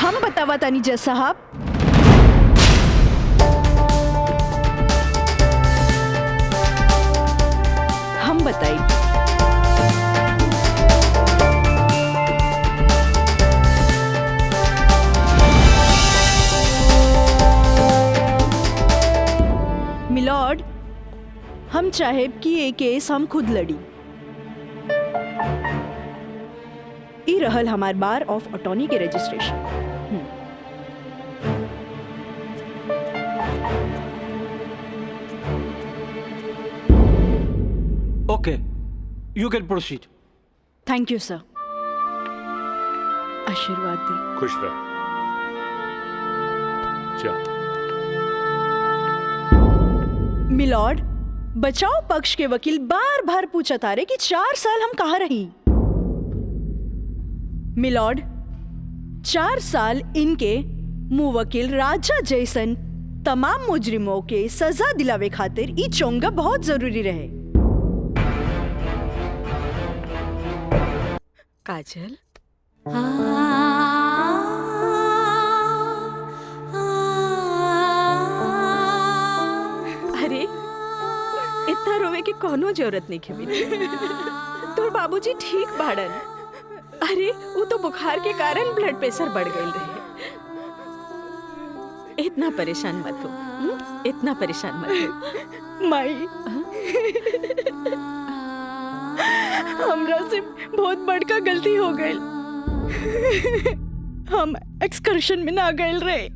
हम बतावा तानी जज साहब। हम बताई। मिलॉर्ड, हम चाहेब कि ये केस हम खुद लड़ी। ई रहल हमार बार ऑफ अटॉर्नी के registration. Okay, you can proceed. Thank you sir. आशीर्वाद दी। खुश रह। जा। मिलॉर्ड, बचाव पक्ष के वकील बार बार पूछा तारे कि 4 साल हम कहाँ रही। मिलॉर्ड, 4 साल इनके मुवक्किल राजा जैसन तमाम मुजरिमों के सजा दिलावे खातिर ई चोंगा बहुत जरूरी रहे। काजल, अरे इतना रोवे के कोनो जरूरत नहीं खेबी। तोर बाबूजी ठीक बाड़न। अरे वो तो बुखार के कारण ब्लड प्रेशर बढ़ गई रहे। इतना परेशान मत हो, इतना परेशान मत हो। माई, हमरा से बहुत बड़का गलती हो गई। हम एक्सकर्शन में ना गए रहे,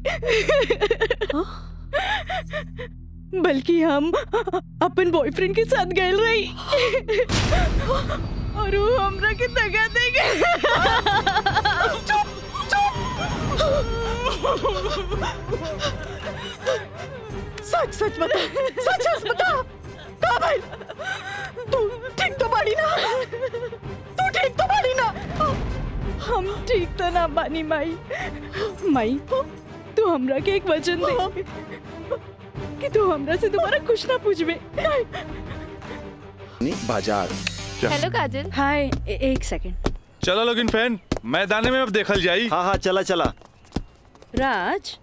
बल्कि हम अपन बॉयफ्रेंड के साथ गए रही। और वो हमरा के दगा दे गए। सच सच बता, सच बता, का भाई तू ठीक तो बाड़ी ना? तू ठीक तो बाड़ी ना? हम ठीक तो ना बानी माई। माई, तू हमरा के एक वचन दे कि तू हमरा से दोबारा कुछ ना पूछबे। बाजार। हेलो काजल। हाय, एक सेकंड। चलो लोगिन फैन, मैदाने में अब देखल जाई। हाँ हाँ, चला चला। राज,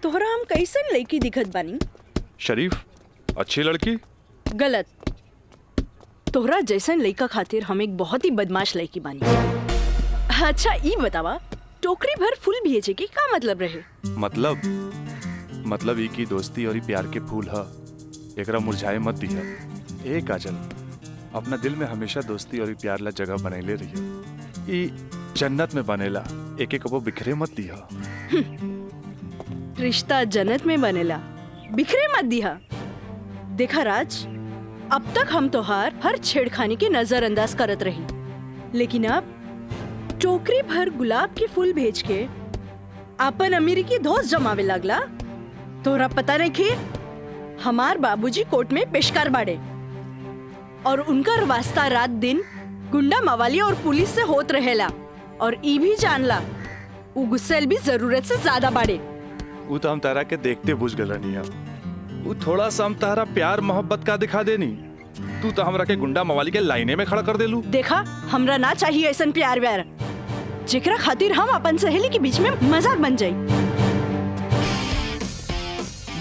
तोहरा हम कैसन लड़की दिखत बानी? शरीफ, अच्छी लड़की। गलत। तोहरा जैसन लड़का खातिर हम एक बहुत ही बदमाश लड़की बानी। अच्छा ई बतावा, टोकरी भर फूल भेजे के का मतलब रहे? मतलब ई की दोस्ती और ई प्यार के फूल ह, एकरा मुरझाए मत दिया। ए काजल, अपना दिल में हमेशा दोस्ती और ई प्यार ला जगह बनैले रहियो। ई जन्नत में बनेला, एक एक कबो बिखरे मत दिया। रिश्ता जन्नत में बनेला, बिखरे मत दिया। देखा राज, अब तक हम तोहार हर छेड़खानी के नजरअंदाज करत रही, लेकिन अब टोकरी भर गुलाब के फूल भेज के अपन अमेरिकी दोस्त जमावे लगला। तोहरा पता नहीं कि हमार बाबूजी कोर्ट में पेशकार बाड़े और उनका वास्ता रात दिन गुंडा मवाली और पुलिस से होत रहेला। और ई भी जानला वो गुस्सेल भी जरूरत से ज्यादा बाड़े। वो तो हम तारा के देखते बुझ गल रनिया। वो थोड़ा सा हम तारा प्यार मोहब्बत का दिखा देनी, तू तो हमरा के गुंडा मवाली के लाइने में खड़ा कर देलू। देखा, हमरा ना चाहिए ऐसन प्यार व्यार जेकरा खातिर हम अपन सहेली के बीच में मजाक बन जाई।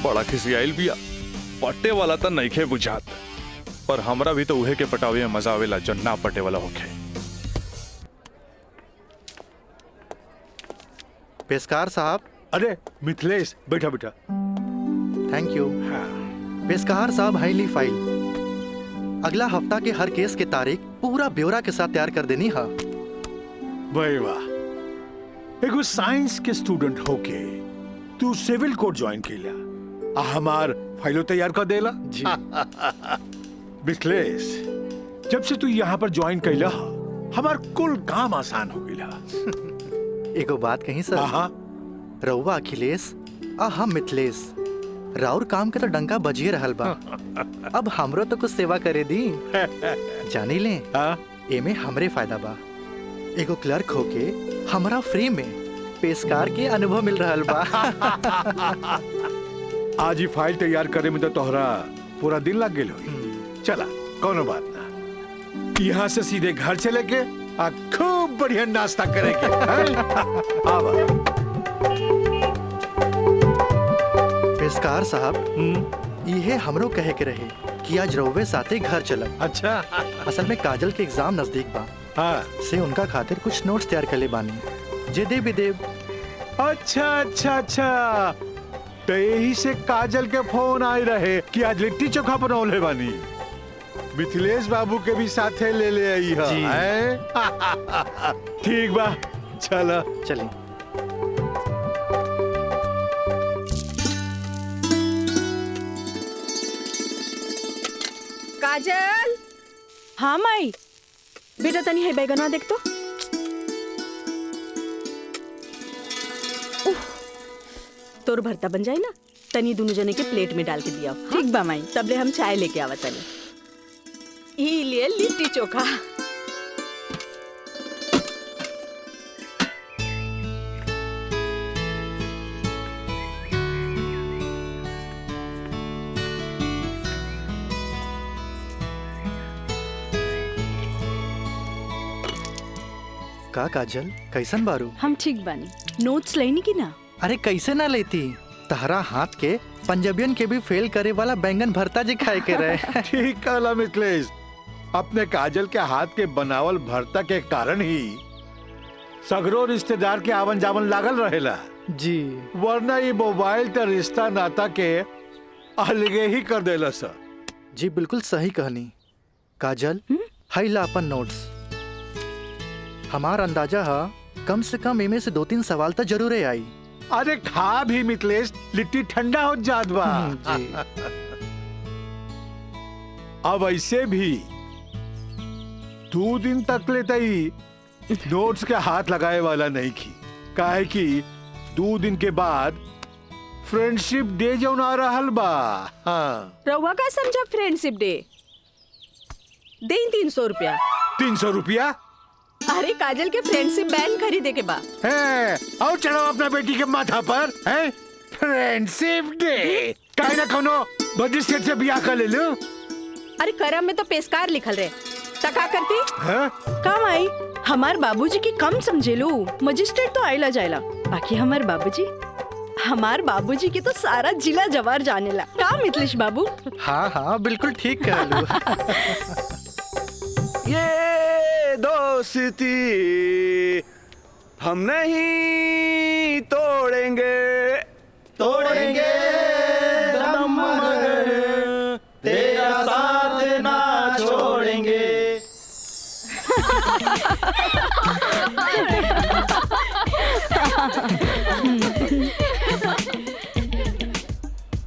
बड़ा खिसियाइल बिया, पट्टे वाला तो नइखे बुझात, पर हमरा भी तो उहे के पटावे में मजा आवेला जो ना पटे वाला होखे। पेशकार साहब। अरे मिथिलेश, बैठा बेटा। Thank you. पेशकार साहब, हाईली फाइल अगला हफ्ता के हर केस के तारीख पूरा ब्यौरा के साथ तैयार कर देनी है। वाह वाह, एगो साइंस के स्टूडेंट होके तू सिविल कोर्ट ज्वाइन केला, हमार फाइलो तैयार कर देला जी। मिथिलेश, जब से तू यहाँ पर ज्वाइन कैला हमार कुल काम आसान हो गया। एगो बात कही सर, हाँ, रउआ अखिलेश आ हम मिथिलेश, राउर काम के तो डंका बजिए रहल बा। अब हमरो तो कुछ सेवा करे दी। जानी ले, एमे हमरे फायदा बा। एगो क्लर्क होके हमरा फ्री में पेशकार के अनुभव मिल रहल बा। आज ही फाइल तैयार करे में तो तोहरा पूरा दिन लग गेल होई। चला, कोनो बात ना, यहाँ से सीधे घर चले के खूब बढ़िया नाश्ता करेंगे। आवा। पेशकार साहब, ये हमरो कहे के रहे कि आज रउवे साथे घर चलब। अच्छा। असल में काजल के एग्जाम नजदीक बा, हाँ। से उनका खातिर कुछ नोट्स तैयार कर ले बानी, जे दे भी देव। अच्छा अच्छा अच्छा, तो यही से काजल के फोन आए रहे कि आज लिट्टी चोखा बनौले बानी। मिथिलेश बाबू के भी साथे ले ले आई है। जी। ठीक बा, चला चलिए। काजल, हाँ माई। बेटा तनी है बैगनवा देख तो। उफ, तोर भरता बन जाए ना, तनी दोनों जने के प्लेट में डाल के दिया। ठीक बा माई। तबले हम चाय लेके आवा तनी। ई लिए लिट्टी चोखा। का काजल, कैसन बारू? हम ठीक बानी। नोट्स लेनी की ना? अरे कैसे ना लेती, तहरा हाथ के पंजाबियन के भी फेल करे वाला बैंगन भरता जी खाए के रहे। ठीक कहला मिथिलेश, अपने काजल के हाथ के बनावल भरता के कारण ही सगरो रिश्तेदार के आवन जावन लागल रहेला जी। वरना ये मोबाइल ते रिश्ता नाता के अलगे ही कर देला सर। जी बिल्कुल सही कहनी। काजल, हाई ला अपन नोट्स। हमार अंदाजा है कम से कम इमे से 2-3 सवाल तो जरूर आई। अरे खा भी मिथिलेश, लिट्टी ठंडा हो जात बा। जी। अब ऐसे भी 2 दिन तक ले तई नोट्स के हाथ लगाए वाला नहीं की, काहे कि 2 दिन के बाद फ्रेंडशिप डे जौन आ रहल बा। हाँ। रउआ का समझा फ्रेंडशिप डे? दे 300 रुपया। 300 रुपया? अरे काजल के फ्रेंडशिप बैंड खरीदे के बा। है और चढ़ाओ अपना बेटी के माथा पर है फ्रेंडशिप डे। काहे ना कोनो बड़ी सेठ से बियाह कर ले लो। अरे करम में तो पेशकार लिखल रहे, तका करती। है? काम आई। हमार बाबूजी की कम समझे लो, मजिस्ट्रेट तो आइला जाइला, बाकी हमार बाबूजी की तो सारा जिला जवार जानेला। का मिथिलेश बाबू? हाँ हाँ बिल्कुल ठीक कह लो। ये दोस्ती हम नहीं तोड़ेंगे, तोड़ेंगे दम मगर तेरा साथ ना छोड़ेंगे।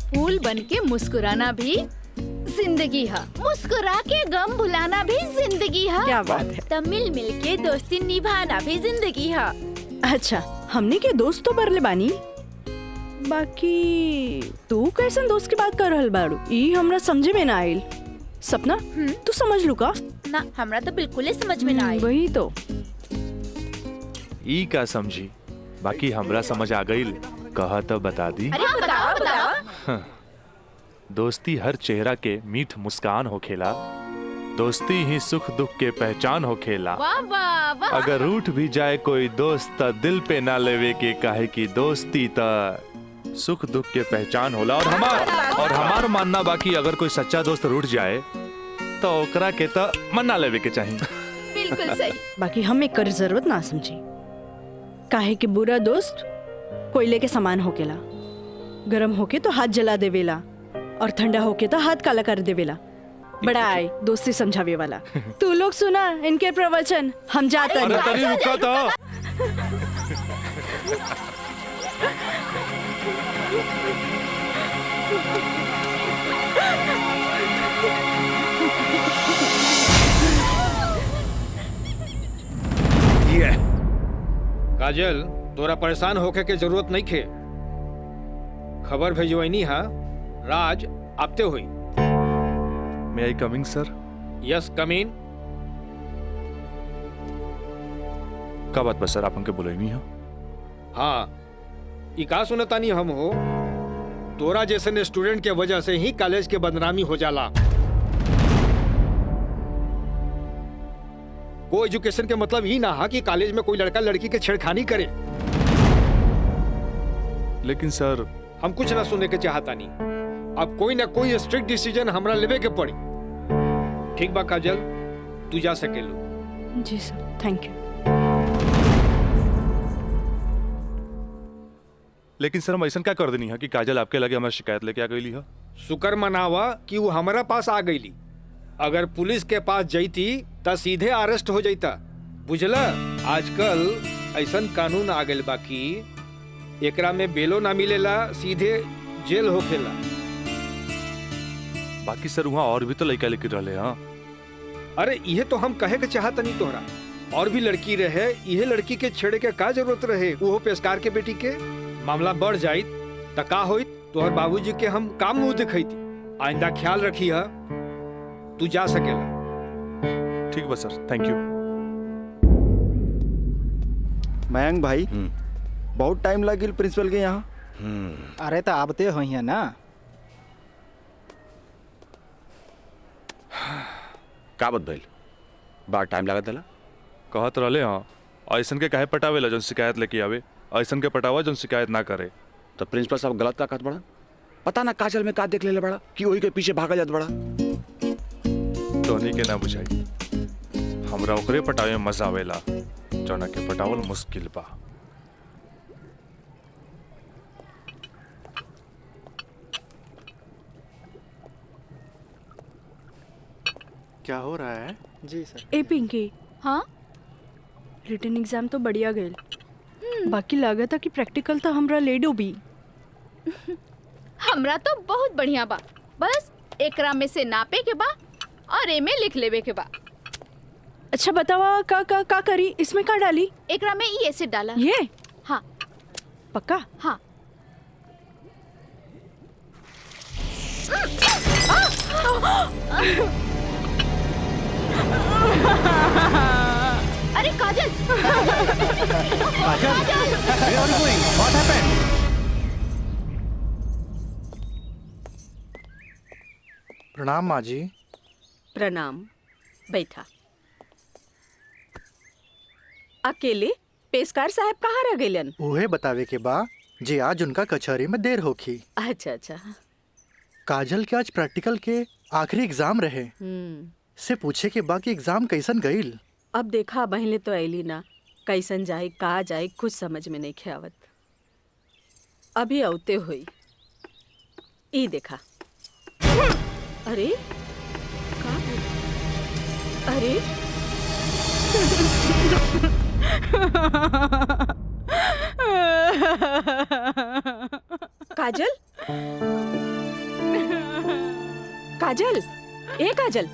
फूल बन के मुस्कुराना भी जिंदगी है, मुस्कुरा के गम भुलाना भी जिंदगी है। क्या बात है। तब मिल मिल के दोस्ती निभाना भी जिंदगी है। अच्छा, हमने के दोस्त तो बरले बानी, बाकी तू कैसन दोस्त की बात कर रहल बाड़ू? ई हमरा समझे में ना आइल। सपना, तू समझ लू का? ना, हमरा तो बिल्कुल ही समझ में ना आई। वही तो। ई का समझी, बाकी हमरा समझ आ गई। कहा तो बता दी। अरे बताओ बताओ। दोस्ती हर चेहरा के मीठ मुस्कान होखेला, दोस्ती ही सुख दुख के पहचान होखेला। वाह वाह वाह। अगर रूठ भी जाए कोई दोस्त त दिल पे ना लेवे के, काहे की दोस्ती त सुख दुख के पहचान होला। और हमार मानना बाकी अगर कोई सच्चा दोस्त रूठ जाए तो ओकरा के त मना लेवे के चाहिए। बिल्कुल सही। बाकी हम एक कर जरूरत ना समझी, काहे कि बुरा दोस्त कोयले के समान होकेला। गरम होके तो हाथ जला देवेला और ठंडा होके तो हाथ काला कर देवेला। बड़ा आए दोस्ती समझावे वाला। तू लोग सुना इनके प्रवचन, हम जाते अरे हैं। तनी रुका तो। ये काजल, तोरा परेशान होके के जरूरत नहीं खे। खबर भेजवैनी हा, राज आपते हुई। May I coming sir? Yes come in. का बात बस सर, आप हमके बुलाइनी है? हाँ, ई का सुनतानी हम हो, तोरा जैसे स्टूडेंट के वजह से ही कॉलेज के बदनामी हो जाला। को एजुकेशन के मतलब ही ना है कि कॉलेज में कोई लड़का लड़की के छेड़खानी करे। लेकिन सर हम कुछ ना सुनने के चाहता नहीं। अब कोई ना कोई स्ट्रिक्ट डिसीजन हमरा लेवे के पड़ी। ठीक बा काजल, तू जा सकेलू। जी सर, थैंक यू। लेकिन सर हम ऐसा क्या कर देनी है कि काजल आपके लगे हमारी शिकायत लेके आ गई है? शुक्र मनावा कि वो हमारा पास आ गईली। अगर पुलिस के पास जईती त सीधे अरेस्ट हो जाता। बुझला, आजकल ऐसा कानून आ गइल बा कि एकरा में बेलो ना मिलेला, सीधे जेल होखेला। बाकी सर वहाँ और भी तो लड़का लेके रहे। हाँ, अरे ये तो हम कहे के चाहत नहीं तोहरा। और भी लड़की रहे, यह लड़की के छेड़े के का जरूरत रहे? वो पेशकार के बेटी के मामला बढ़ जाई त का होई? तोहर बाबूजी के हम काम मुंह दिखैती। आइंदा ख्याल रखी है, तू जा सकेला। ठीक बा सर, थैंक यू। मयंक भाई, बहुत टाइम लगिल प्रिंसिपल के यहाँ। अरे तो आबते हो है ना। का बात भइल? बड़ा टाइम लागत दला। कहत रहले हाँ, ऐसन के काहे पटावेला जौन शिकायत लेके आवे, ऐसन के पटावा जौन शिकायत ना करे। तो प्रिंसिपल साहब गलत का कहत बड़ा? पता ना काजल में का देख लेले बड़ा कि वही के पीछे भागा जात बड़ा। तोहनी के ना बुझाई, हमरा ओकरे पटावे में मजा आवेला जौना के पटावल मुश्किल बा। क्या हो रहा है? जी सर। ए पिंकी, हाँ, रिटन एग्जाम तो बढ़िया गए। बाकी लागत है कि प्रैक्टिकल तो हमरा ले डूबी। हमरा तो बहुत बढ़िया बा। बस एकरा में से नापे के बा और एमे लिख लेवे के बा। अच्छा बतावा, का करी? इसमें का डाली? एकरा में ई एसिड डाला। ये? हाँ पक्का? हाँ। अरे काजल! काजल, where are you going? What happened? प्रणाम माँ जी। प्रणाम, बैठा। अकेले पेशकार साहब कहाँ रह गइलन? उहे बतावे के बा जे आज उनका कचहरी में देर होखी। अच्छा अच्छा। काजल के आज प्रैक्टिकल के आखिरी एग्जाम रहे। से पूछे के बा कि एग्जाम कैसन गईल। अब देखा बहले तो ऐली ना, कैसन जाए का जाए कुछ समझ में नहीं ख्यावत। अभी औते हुई ई देखा। अरे का? अरे काजल, काजल, ए काजल,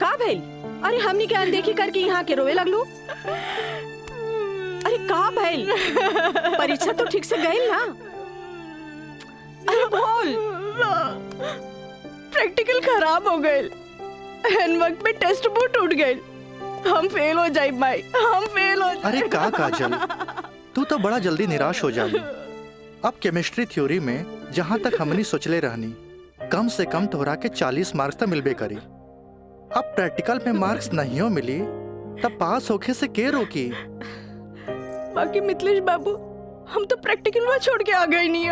का भइल? अरे हमनी के अनदेखी करके यहाँ के रोवे लगलू। अरे का भइल? परीक्षा तो ठीक से गई ना? अरे बोल। प्रैक्टिकल खराब हो गए। एन वक्त में टेस्ट बुक टूट गए। हम फेल हो जाए भाई, हम फेल हो जाए। अरे का काजल, तू तो बड़ा जल्दी निराश हो जाई। अब केमिस्ट्री थ्योरी में जहाँ तक हमनी सोचले रहनी, कम से कम तोहरा के 40 मार्क्स तो मिलबे करी। अब प्रैक्टिकल में मार्क्स नहीं मिली तब पास होके से के रोकी? बाकी मिथिलेश बाबू, हम तो प्रैक्टिकल में छोड़ के आ गए नहीं।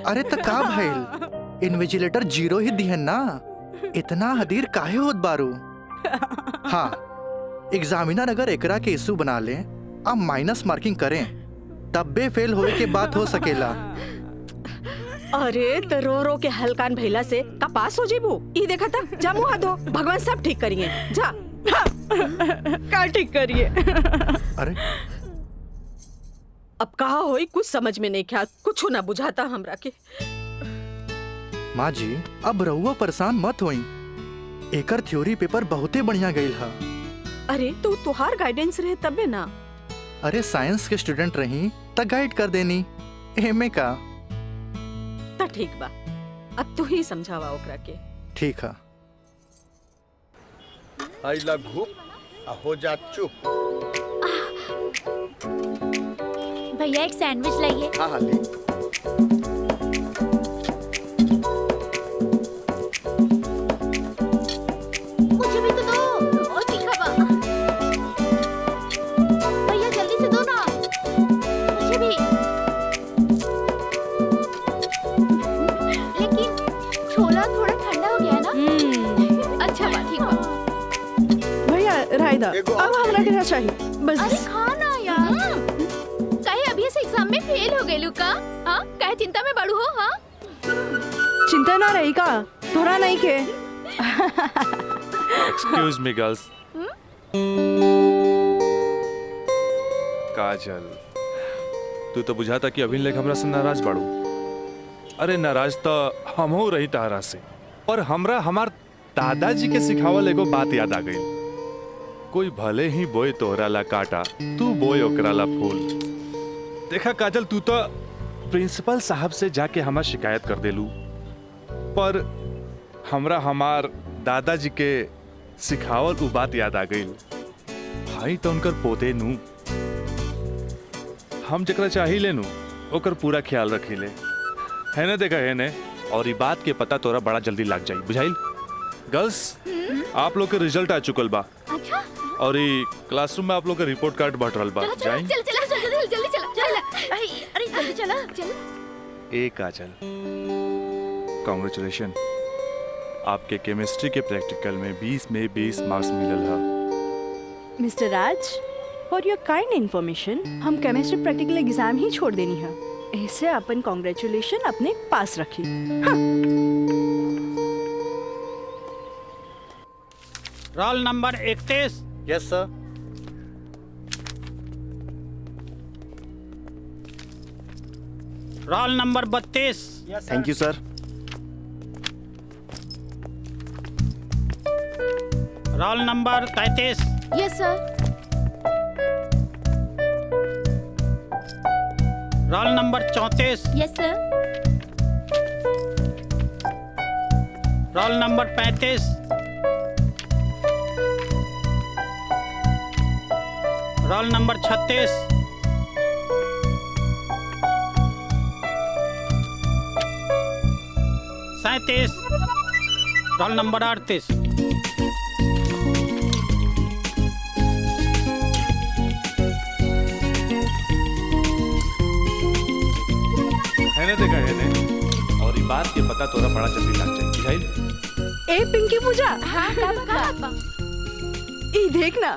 अरे तो का भइल? इन्विजिलेटर 0 ही दिहन ना। इतना हदीर काहे होत बारू? हाँ, एग्जामिनर अगर एकरा के इशू बना ले, अब माइनस मार्किंग करें, तब बे फेल होए के बात हो सकेला। अरे तो रो रो के हलकान भैला से का पास हो जेबू? ई देखा था, जा मुँह धो, भगवान सब ठीक करिए। जा। का ठीक करिए? अरे अब कहा होई कुछ समझ में नहीं ख्याल, कुछ ना बुझाता हमरा के। माँ जी, अब रहुआ परेशान मत होई। एकर थ्योरी पेपर बहुते बढ़िया गईल हा। अरे तो तुहार गाइडेंस रहे तबे ना। अरे साइंस के स्टूडेंट रही त गाइड कर देनी, एमे का। ता ठीक बा, अब तू ही समझावा ओकरा के। ठीक है। आई लघु हो जा चुप। भैया एक सैंडविच लाइए। हाँ हाँ ले। मुझे भी तो दो। और दा, अब हमरा के ना चाहिए बस। अरे खाना यार, कहे अभी से एग्जाम में फेल हो गए का? हाँ कहे चिंता में बड़ू हो? हाँ चिंता ना रही का तोरा नहीं के। Excuse me girls. काजल, तू तो बुझाता कि अभी लेक हमरा से नाराज बाड़ू। अरे नाराज तो हम हो रही तारा से, पर हमरा हमार दादाजी के सिखावल एगो बात याद आ गई। कोई भले ही बोए तोहरा ला काटा, तू बोए ओकरा ला फूल। देखा काजल, तू तो प्रिंसिपल साहब से जाके हमार शिकायत कर देलू, पर हमरा हमार दादाजी के सिखावल उ बात याद आ गई। भाई तो उनकर पोते नू, हम जकरा चाहिए नू ओकर पूरा ख्याल रखीले, है ना? देखा है ने, और ये बात के पता तोरा बड़ा जल्दी लग जाई, बुझाइल? गर्ल्स, आप लोग के रिजल्ट आ चुकल बा। अच्छा। और ये क्लासरूम में आप लोग के रिपोर्ट कार्ड बांट रहल बा। जाई? चल चल जल्दी चला। अरे जल्दी चला चल। ए काजल, कांग्रेचुलेशन, आपके केमिस्ट्री के प्रैक्टिकल में 20 में 20 मार्क्स मिलल है। Mister Raj, for your kind information, हम केमिस्ट्री प्रैक्टिकल एग्जाम ही छोड़ देनी है। ऐसे अपन कांग्रेचुलेशन अपने पास रखी। हाँ। Roll number 31। Yes sir. Roll number 32। Thank you sir. Roll number 33। Yes sir. Roll number 34। Yes sir. Roll number 35। Roll number 36। सैंतीस। Roll number 38। है ना? देखा है ने, और ये बात के पता तोरा बड़ा जल्दी लग जाए, बुझाइल? ए पिंकी पूजा, हाँ का ई देख ना,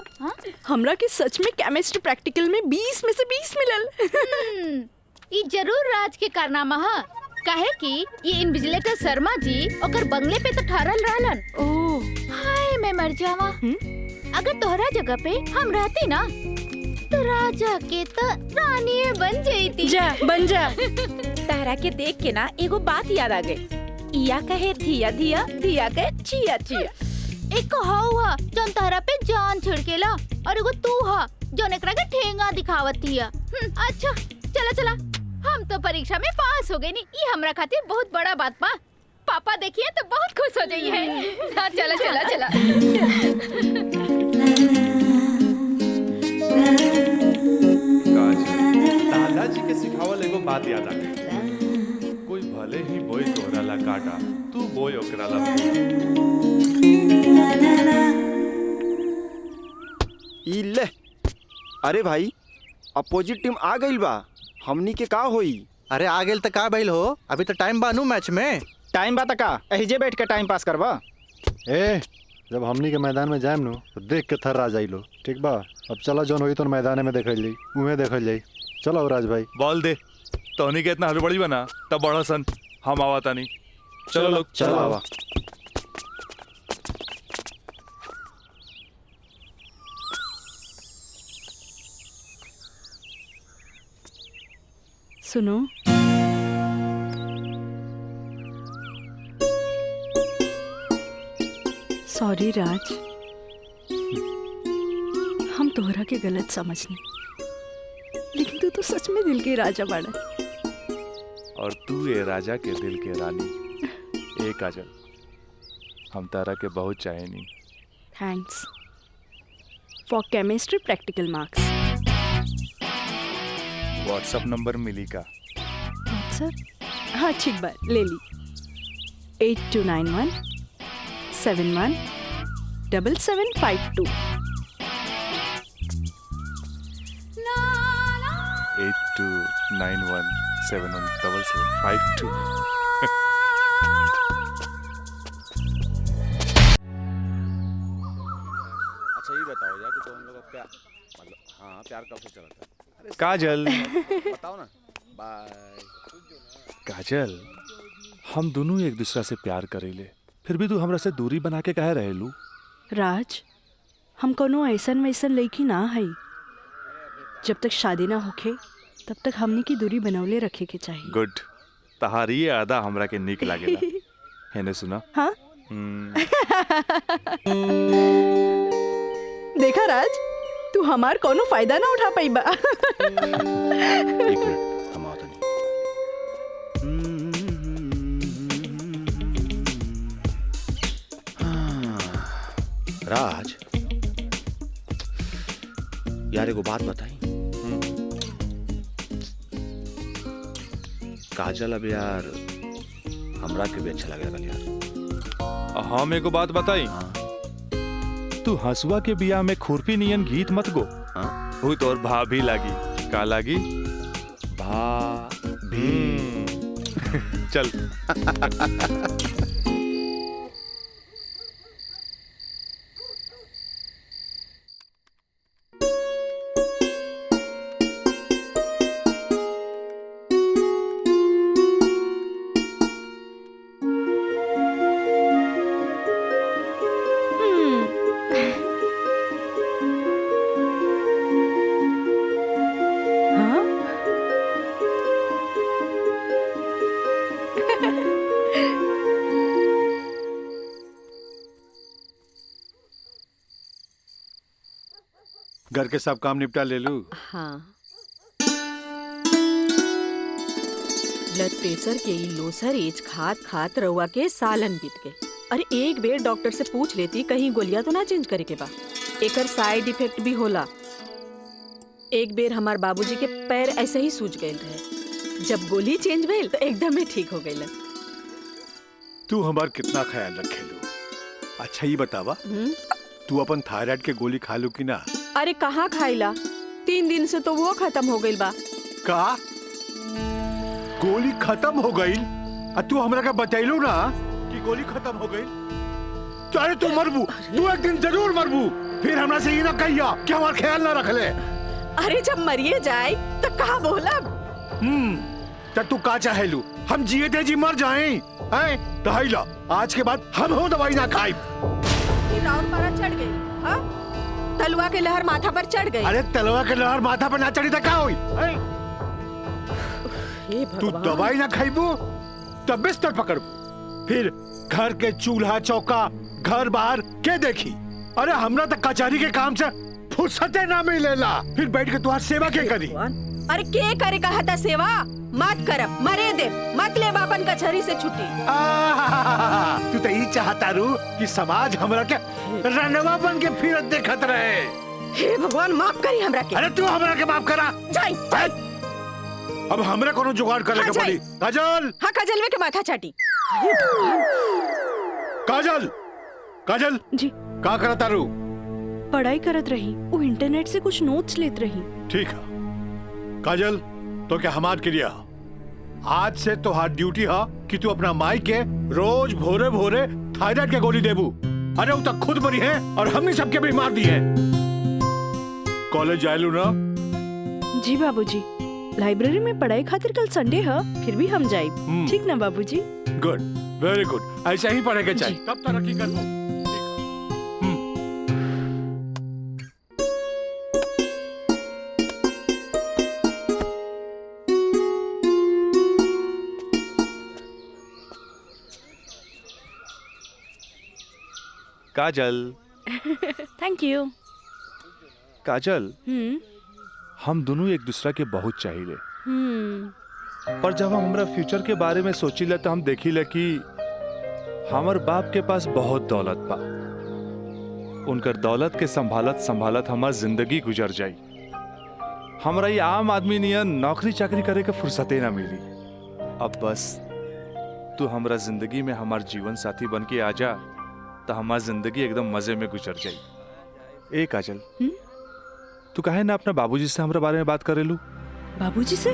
हमरा के सच में केमिस्ट्री प्रैक्टिकल में 20 में से 20 मिलल। ई जरूर राज के कारनामा है। काहे कि ये इन्विजिलेटर शर्मा जी ओकर बंगले पे तो ठहरल रहलन। ओह हाय मैं मर जावा। अगर तोहरा जगह पे हम रहती ना तो राजा के तो रानी बन जाती। जा बन जा। तारा के देख के ना एगो बात याद आ गई। इया कहे धिया धिया, धिया कहे चिया चिया। एक हुआ जौन तहरा पे जान छिड़केला, और एगो तू हा जौन एकरा के ठेंगा दिखावत हिया। अच्छा चला हम तो परीक्षा में पास हो गए नी, ये हमरा खातिर बहुत बड़ा बात बा। पापा देखिए तो बहुत खुश हो जाइए है। हाँ चला। दादाजी के सिखावल एगो बात याद आ गई। कोई भले ही बोए तोहरा ला काटा, तू बोए ओकरा ला फूल। ई ले, अरे भाई अपोजिट टीम आ गई बा, हमनी के का होई? अरे आ गेल त का भइल हो? अभी तो टाइम बानू मैच में। टाइम बा का एहिजे बैठ के टाइम पास करबा। ए, जब हमनी के मैदान में जाएम नु तो देख के थर्रा जाइलो, ठीक बा? अब चलो जौन होई तो मैदान में देखल जाई, उहे देखल जाई। चलो राज भाई। बॉल दे। तोहनी के इतना हड़बड़ी बना तब बड़ा सन, हम आवा तानी। चलो लोग, चलो आवा। सुनो, सॉरी राज, हम तोहरा के गलत समझनी, लेकिन तू तो सच में दिल के राजा बाड़ा। और तू ये राजा के दिल के रानी। ए काजल, हम तारा के बहुत चाहेनी। Thanks for chemistry practical marks. WhatsApp number मिली का? व्हाट्सएप? हाँ ठीक बा, ले ली। 8291 71 7752। 8291 717752। अच्छा ये बताओ यार कि हाँ प्यार कब से चला था? अरे काजल बताओ ना। बाय। काजल, हम दोनों एक दूसरा से प्यार करेले, फिर भी तू हमरा से दूरी बना के काहे रहेलू? राज, हम कोनो ऐसन वैसन लड़की ना है। जब तक शादी ना होखे तब तक हमने की दूरी बनौले रखे के चाहिए। गुड, तहारी ये आदा हमरा के निक लागेला। हैने सुना? हाँ? देखा राज, तू हमार कोनो फायदा ना उठा पाई बा। एक मिनट, हम आओ तनी। राज यार एगो बात बताई। काजल अब यार हमरा के भी अच्छा लगे लगल यार। हम एगो बात बताई। तू हंसुआ के बिया में खुरपी नियन गीत मत गो। वो तो और भाभी लागी। का लागी? भाभी। चल। घर के सब काम निपटा ले लू? हाँ। ब्लड प्रेशर के ई लोसर एज खात खात रउआ के सालन बीत गए। अरे एक बेर डॉक्टर से पूछ लेती कहीं गोलियां तो ना चेंज करे के बा। एकर साइड इफेक्ट भी होला। एक बेर हमार बाबूजी के पैर ऐसे ही सूज गए रहे। जब गोली चेंज भेल तो एकदम ही ठीक हो गए। तू हमार कितना ख्याल रखेलू? अच्छा ये बतावा, तू अपन थायराइड के गोली खा लू कि ना? अरे कहाँ खाइला, 3 दिन से तो वो खत्म हो गई बा। का गोली खत्म हो गई? तू हमरा का बतैलू ना कि गोली खत्म हो गई? तो अरे तू मरबू, तू एक दिन जरूर मरबू। फिर हमरा से ये ना कहिया कि हमार ख्याल ना रख ले। अरे जब मरिए जाए तो कहा बोला? तब तू का चाहेलू? हम जिए थे जी मर जाएं? हैं? दहाइला, आज के बाद हम हो दवाई ना खाई। राउर पारा चढ़ गई। हाँ? तलवा के लहर माथा पर चढ़ गई। अरे तलवा के लहर माथा पर ना चढ़ी तो क्या हुई? तू दवाई ना खाईबू तब बिस्तर पकड़बू। फिर घर के चूल्हा चौका घर बाहर के देखी? अरे हमरा तो कचहरी के काम से फुर्सते ना मिलेला। फिर बैठ के तुम्हारी सेवा के करी? अरे के करे कहा था सेवा? मत करब, मरे दे, मत ले बापन कचहरी से छुट्टी। तू तो यही चाहता रू कि समाज हमरा के रनवा बन के फिरत देखत रहे। हे भगवान माफ करी हमरा के। अरे तू हमरा के माफ करा। जाई। अब हमरा कोनो जुगाड़ कर लेके पड़ी। काजल। हाँ काजल के माथा चाटी। काजल, काजल जी का करता रू? पढ़ाई करत रही, वो इंटरनेट से कुछ नोट्स लेत रही। ठीक है काजल, तो क्या हमार क्रिया आज से तो हाथ ड्यूटी है कि तू अपना माई के रोज भोरे भोरे थायराइड के गोली देबू। अरे वो तक खुद मरी है और हमने सबके भी मार दी है। कॉलेज जायलू ना? जी बाबूजी, लाइब्रेरी में पढ़ाई खातिर कल संडे है, फिर भी हम जाए। ठीक ना बाबूजी? Good, very good. ऐसा ही पढ़े के चाहिए, तब तरक्की कर। काजल। Thank you. काजल, हम दोनों एक दूसरा के बहुत चाहिए। पर जब हम हमरा फ्यूचर के बारे में सोचिले तो हम देखिले कि हमार बाप के पास बहुत दौलत बा। उनकर दौलत के संभालत संभालत हमार जिंदगी गुजर जाई। हमरा ये आम आदमी नियन नौकरी चाकरी करे के फुर्सते ना मिली। अब बस तू हमरा जिंदगी में हमार जीवन साथी बन के आ जा तो हमार जिंदगी एकदम मजे में गुजर जाई। ए काजल, तू काहे ना अपना बाबूजी से हमरा बारे में बात करेलू? बाबूजी से?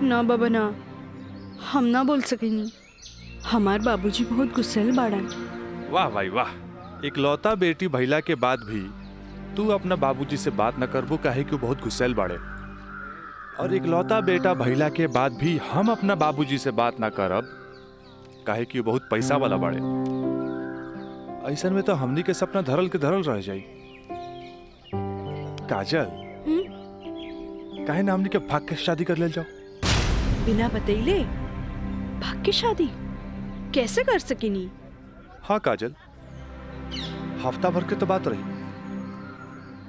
ना बाबा ना, हम ना बोल सकेनी। हमार बाबूजी बहुत गुस्सेल बाड़न। वाह भाई वाह, एक लौता बेटी भैला के बाद भी तू अपना बाबूजी से बात न करबो काहे कि बहुत गुस्सैल बाड़े, और इकलौता बेटा भइला के बाद भी हम अपना बाबूजी से बात ना करब काहे कि बहुत पैसा वाला बाड़े। ऐसन में तो हमनी के सपना धरल के धरल रह जाई। काजल, काहे ना हमनी के भाग के शादी कर ले जाओ। बिना बतैले भाग के शादी कैसे कर सकिनी? हाँ काजल, हफ्ता भर के तो बात रही,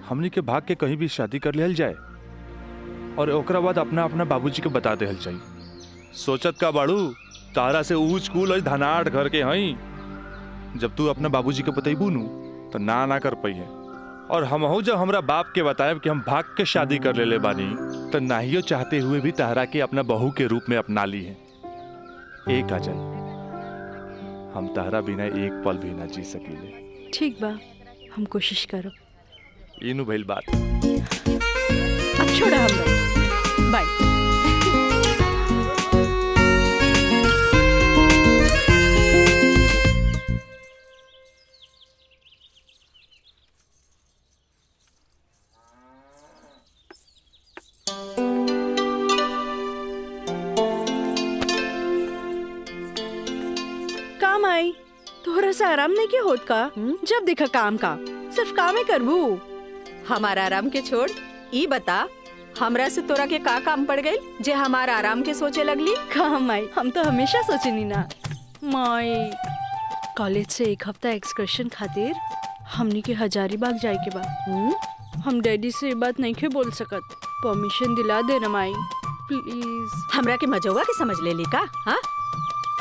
हमनी के भाग के कहीं भी शादी कर लेल जाए और ओकरा बाद अपना अपना बाबूजी के बता देहल जाई। सोचत का बाड़ू, तारा से ऊंच कूल और धनाट घर के हई, जब तू अपना बाबूजी के बतैबू नु तो ना कर पाई है। और हमहू जब हमरा बाप के बताएब कि हम भाग के शादी कर लेले बानी तो नाहियो चाहते हुए भी तारा के अपना बहू के रूप में अपना ली है। ए काजल, हम तारा बिना एक पल भी ना जी सकीले। ठीक बा, हम कोशिश करब। इनु भइल बात। अब छोड़ा हम बाय। काम आई तोहरा से आराम नहीं के होत का? जब देखा काम का सिर्फ काम ही करबू। हमारा आराम के छोड़, ई बता हमरा से तोरा के का काम पड़ गई जे हमारा आराम के सोचे लगली? काम आई, हम तो हमेशा सोचनी ना माई। कॉलेज से एक हफ्ता एक्सकर्शन खातिर हमनी के हजारीबाग जाए के बा। हम डैडी से ये बात नहीं के बोल सकत, परमिशन दिला दे ना माई प्लीज। हमरा के मजौवा के समझ ले ली का? हाँ,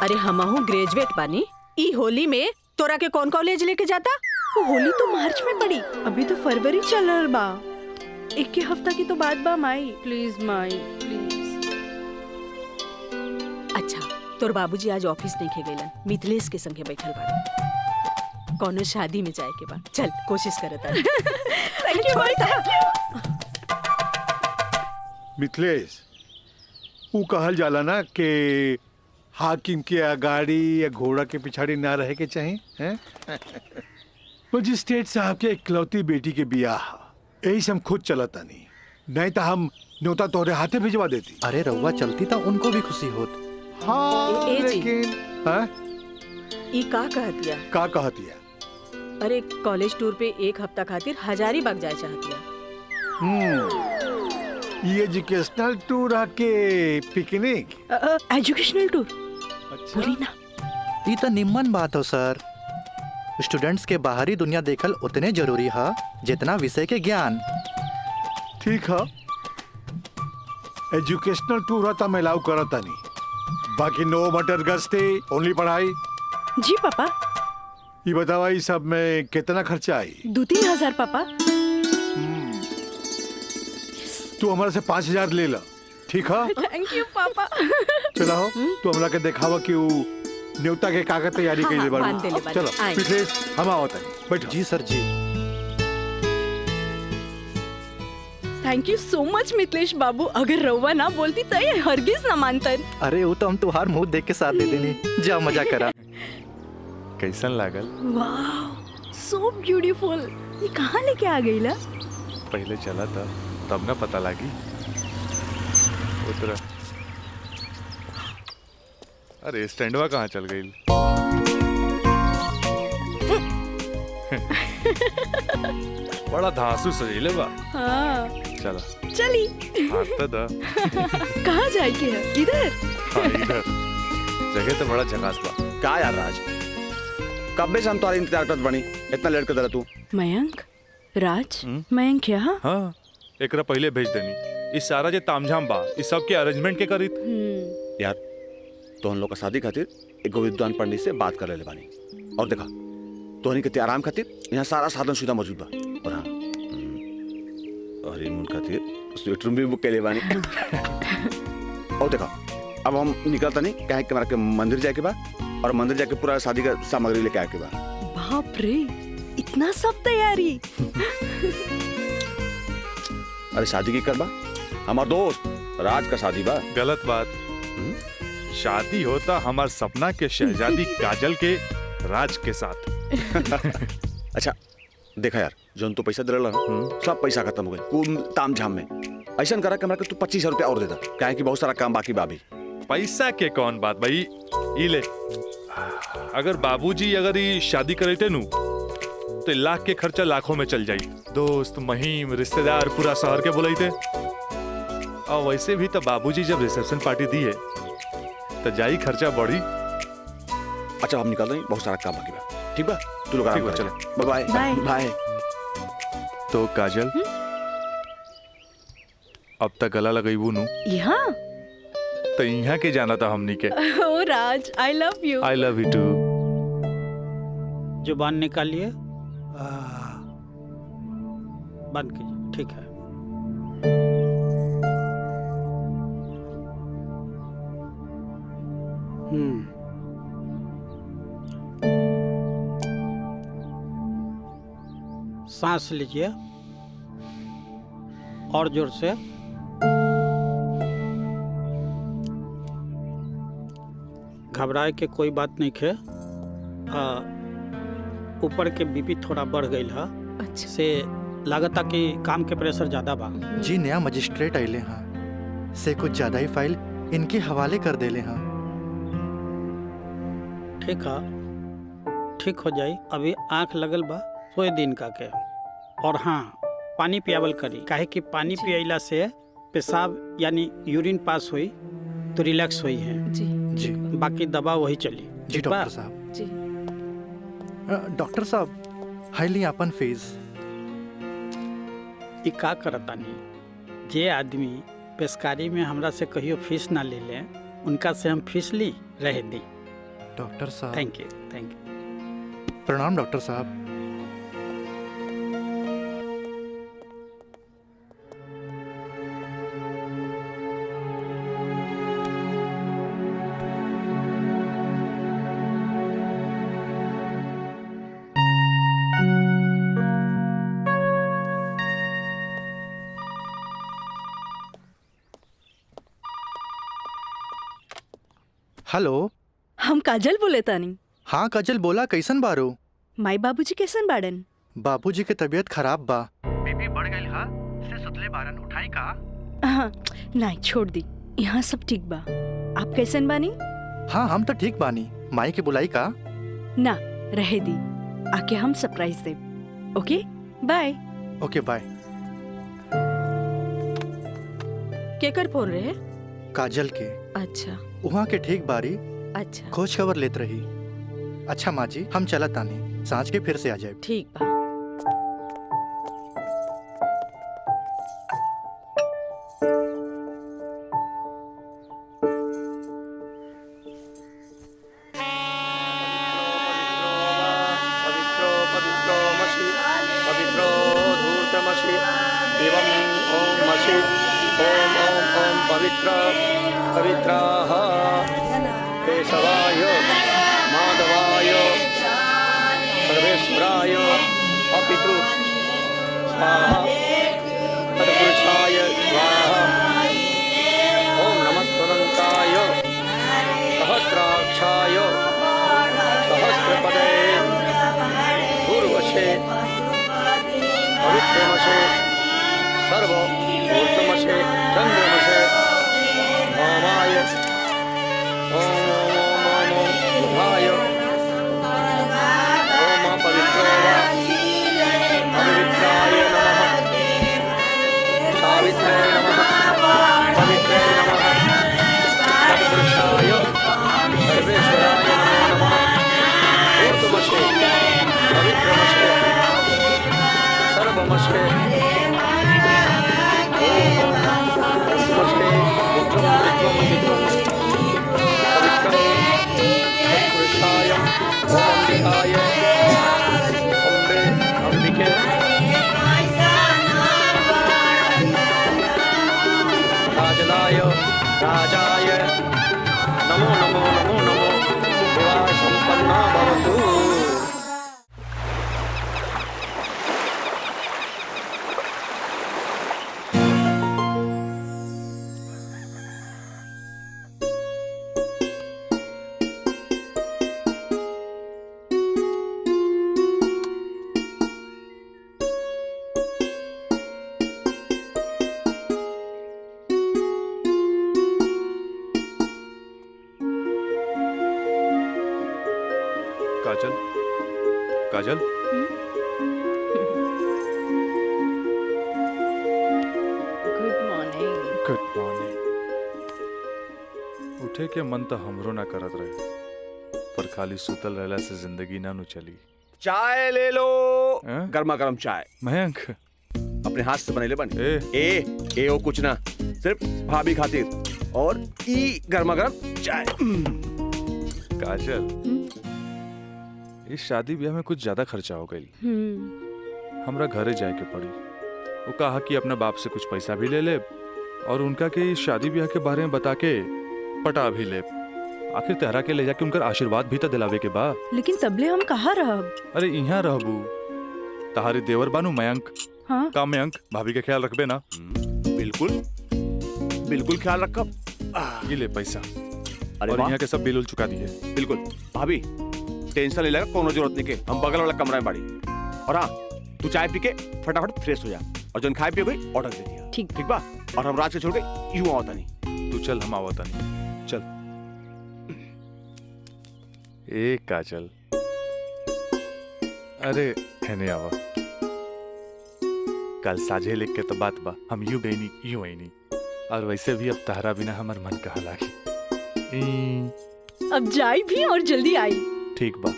अरे हमहू ग्रेजुएट बानी, ई होली में तोरा के कौन कॉलेज लेके जाता? होली तो मार्च में पड़ी, अभी तो फरवरी चल रहा बा। एक के हफ्ता की तो बात बा माई, प्लीज माई प्लीज। अच्छा, तोर बाबूजी आज ऑफिस नहीं खे गइलन, मिथिलेश के संगे बैठल बाड़े। कौनो शादी में जाए के बा, चल कोशिश करत है। Thank you Mai, thank you. Mithilesh, वो कहल जाला ना कि हाकिम के अगाड़ी या घोड़ा के पिछाड़ी ना रहे के चाहिए हैं? मजिस्ट्रेट साहब के इकलौती बेटी के बियाह, यही से हम खुद चलता नहीं तो हम न्योता तोहरे हाथे भिजवा देती। अरे रउआ चलती तो उनको भी खुशी होत। हाँ, ए जी। लेकिन हाँ? ई का कहतिया? का कहतिया? अरे कॉलेज टूर पे एक हफ्ता खातिर हजारीबाग जाए चाहतिया। ये एजुकेशनल टूर आके पिकनिक? एजुकेशनल टूर बोली ना। ये तो निम्मन बात हो सर। स्टूडेंट्स के बाहरी दुनिया देखल उतने जरूरी है जितना विषय के ज्ञान। ठीक है, एजुकेशनल टूर था मैं अलाउ करता नहीं, बाकी नो मटर गस्ते ओनली पढ़ाई। जी पापा। ये बतावा ये सब में कितना खर्चा आई? 2-3 हजार पापा। तू हमारे से 5,000 ले ला, ठीक है? थैंक यू पापा। चला हो, तू हमरा के देखावा कि वो न्योता के कागज तैयारी हाँ, के लिए बांध देले बानी। चलो आए। मिथिलेश, हम आवत है, बैठो। जी सर जी। Thank you so much Mithilesh बाबू, अगर रउआ ना बोलती तो ये हरगिज ना मानतन। अरे वो तो हम तुहार मुंह देख के साथ दे देनी। जा मजा करा। कैसन लागल? वाह, सो ब्यूटीफुल। ये कहाँ लेके आ गई ला? पहले चला था तब ना पता लगी। उतरा। अरे स्टैंडवा कहाँ चल गई? बड़ा धांसू सजीले बा। हाँ चला चली। आता था। कहाँ जाए के है? इधर। हाँ, इधर जगह तो बड़ा झकास बा। का यार राज, कब से हम तुम्हारे इंतजार करत बनी, इतना लेट कर दला तू? मयंक, राज, मयंक यहाँ? हाँ, एकरा पहले भेज देनी। इस सारा जे तामझाम बा, इस सब के अरेंजमेंट के करी। यार तो हम लोग का शादी खातिर एक विद्वान पंडित से बात कर ले बानी, और देखा तोहनी के आराम खातिर यहाँ सारा साधन सुविधा मौजूद बा। और हाँ, हनीमून खातिर स्वीट रूम भी बुक कर ले बानी। और देखा अब हम निकलता नहीं, कहे कि हमारा के मंदिर जाए के बा, और मंदिर जाके पूरा शादी का सामग्री लेके आके बा। बाप रे, इतना सब तैयारी। अरे शादी की करबा, हमार दोस्त राज का शादी बा। गलत बात। शादी होता हमार सपना के शहजादी काजल के राज के साथ। अच्छा देखा यार, जौन तो पैसा दिला ना सब पैसा खत्म हो गए कुल ताम झाम में। ऐसा करा कि हमरा के तू 25 रुपया और दे दा, काहे कि बहुत सारा काम बाकी बा अभी। पैसा के कौन बात भाई, ई ले। अगर बाबूजी अगर ये शादी करे थे नु तो लाख के खर्चा लाखों में चल जाई। दोस्त महिम रिश्तेदार पूरा शहर के बुलाई थे। और वैसे भी तो बाबूजी जब रिसेप्शन पार्टी दी है तो जाई खर्चा बढ़ी। अच्छा हम निकल रहे हैं, बहुत सारा काम बाकी बा। ठीक बा, तू लोग आराम कर, चले बाय बाय। बाय। तो काजल अब तक गला लगईबू नु यहाँ तो यहाँ के जाना था हमनी के। ओ Raj, I love you. I love you too. जुबान निकालिए, बंद कीजिए। ठीक है। सांस लीजिए और जोर से। घबराए के कोई बात नहीं है। ऊपर के बीपी थोड़ा बढ़ गई है। अच्छा। से लागता कि काम के प्रेशर ज्यादा बा। जी नया मजिस्ट्रेट आइले हाँ, से कुछ ज्यादा ही फाइल इनके हवाले कर देले हाँ। ठीक है, ठीक हो जाई। अभी आंख लगल बा, सोए दिन का के। और हाँ, पानी पियावल करी, काहे कि पानी पियला से पेशाब यानी यूरिन पास हुई तो रिलैक्स हुई है। जी जी बाकी दवा वही चली। जी ठीक बा? डॉक्टर साहब। जी। डॉक्टर साहब हाईली अपन फीस। ई का करतानी, जे आदमी पेशकारी में हमरा से कहियो फीस ना ले ले, उनका से हम फीस ली रह दी। डॉक्टर साहब थैंक यू, थैंक यू। प्रणाम डॉक्टर साहब। हेलो, हम काजल बोले तानी। हाँ काजल बोला, कैसन बारू? माई बाबूजी कैसन बाड़न? बाबूजी के तबीयत खराब बा। बीपी बढ़ गई हा, से सुतले बारन, उठाई का? हाँ, नहीं छोड़ दी, यहाँ सब ठीक बा। आप कैसन बानी? हाँ हम तो ठीक बानी। माई के बुलाई का? ना, रहे दी, आके हम सरप्राइज दे। Okay bye. Okay bye. केकर फोन रहे? काजल के। अच्छा वहाँ के ठीक बारी, अच्छा खोज खबर लेत रही। अच्छा माँ जी, हम चलत तानी, सांझ के फिर से आ जाए। ठीक बा। पवित्रो पवित्रो मसि पवित्रो धूर्तमसि एवं ओम मसि ओम ओम ओम पवित्र पवित्राः केशवाय माधवाय सर्वेश्वराय अपितु स्वाहा तत्पुरुषाय स्वाहा ओम नमः स्वदन्ताय सहस्राक्षाय सहस्रपदे पूर्वशे पवित्रमशे सर्वभूतमशे चन्द्रमशे वामाय ओम ओम ओम ओम बुधाय ओम पवित्रो वा पवित्राय नमः सावित्रे नमः पवित्रे नमः तत्पुरुषाय सर्वेश्वराय नमो नमः ऊर्ध्वमशे पवित्रमशे सर्वमशे ओमस्ते उत्तम पवित्रं तत्पुरुषाय ओम अंबिकाय अंबिके राजदाय राजाय नमो नमो नमो नमो विवाह संपन्ना भवतु। काजल गुड मॉर्निंग। Good morning. उठे के मन तो हमरो ना करत रहे, पर खाली सुतल रहला से जिंदगी ना नु चली। चाय ले लो, हैं? गर्मा गर्म चाय मयंक अपने हाथ से बनेले बन। ए ए ओ कुछ ना, सिर्फ भाभी खातिर और ई गर्मा गर्म चाय। काजल, इस शादी ब्याह में कुछ ज्यादा खर्चा हो गई। हमरा घरे जाए के पड़ी। वो कहा कि अपना बाप से कुछ पैसा भी ले ले और उनका के इस शादी ब्याह के बारे में बता के पटा भी ले। आखिर तेहरा के ले जाके उनकर आशीर्वाद भी तो दिलावे के बा। लेकिन तबले हम कहाँ रहब? अरे यहाँ रहबू, तहारे देवर बानू मयंक। हाँ? का मयंक भाभी का ख्याल रखबे ना? बिल्कुल बिल्कुल ख्याल रखब। ये ले पैसा अरे और वाह। यहाँ के सब बिल उल चुका दिए। बिल्कुल भाभी, टेंशन नहीं लगा, कोनो जरूरत नहीं के, हम बगल वाला कमरा में बाड़ी। और हाँ, तू चाय पी के फटाफट फ्रेश हो जा और जन खाए पिए गई ऑर्डर दे दिया। ठीक ठीक बा। और हम रात के छोड़ के यूं आवता नहीं। तू चल, हम आवता नहीं। चल। ए काजल, अरे हैने आवा। कल साझे लिख के तो बात बा, हम यूं गई नहीं यूं आई नहीं। और वैसे भी अब तहरा बिना हमार मन कहा लागी। अब जाई भी और जल्दी आई। ठीक बा।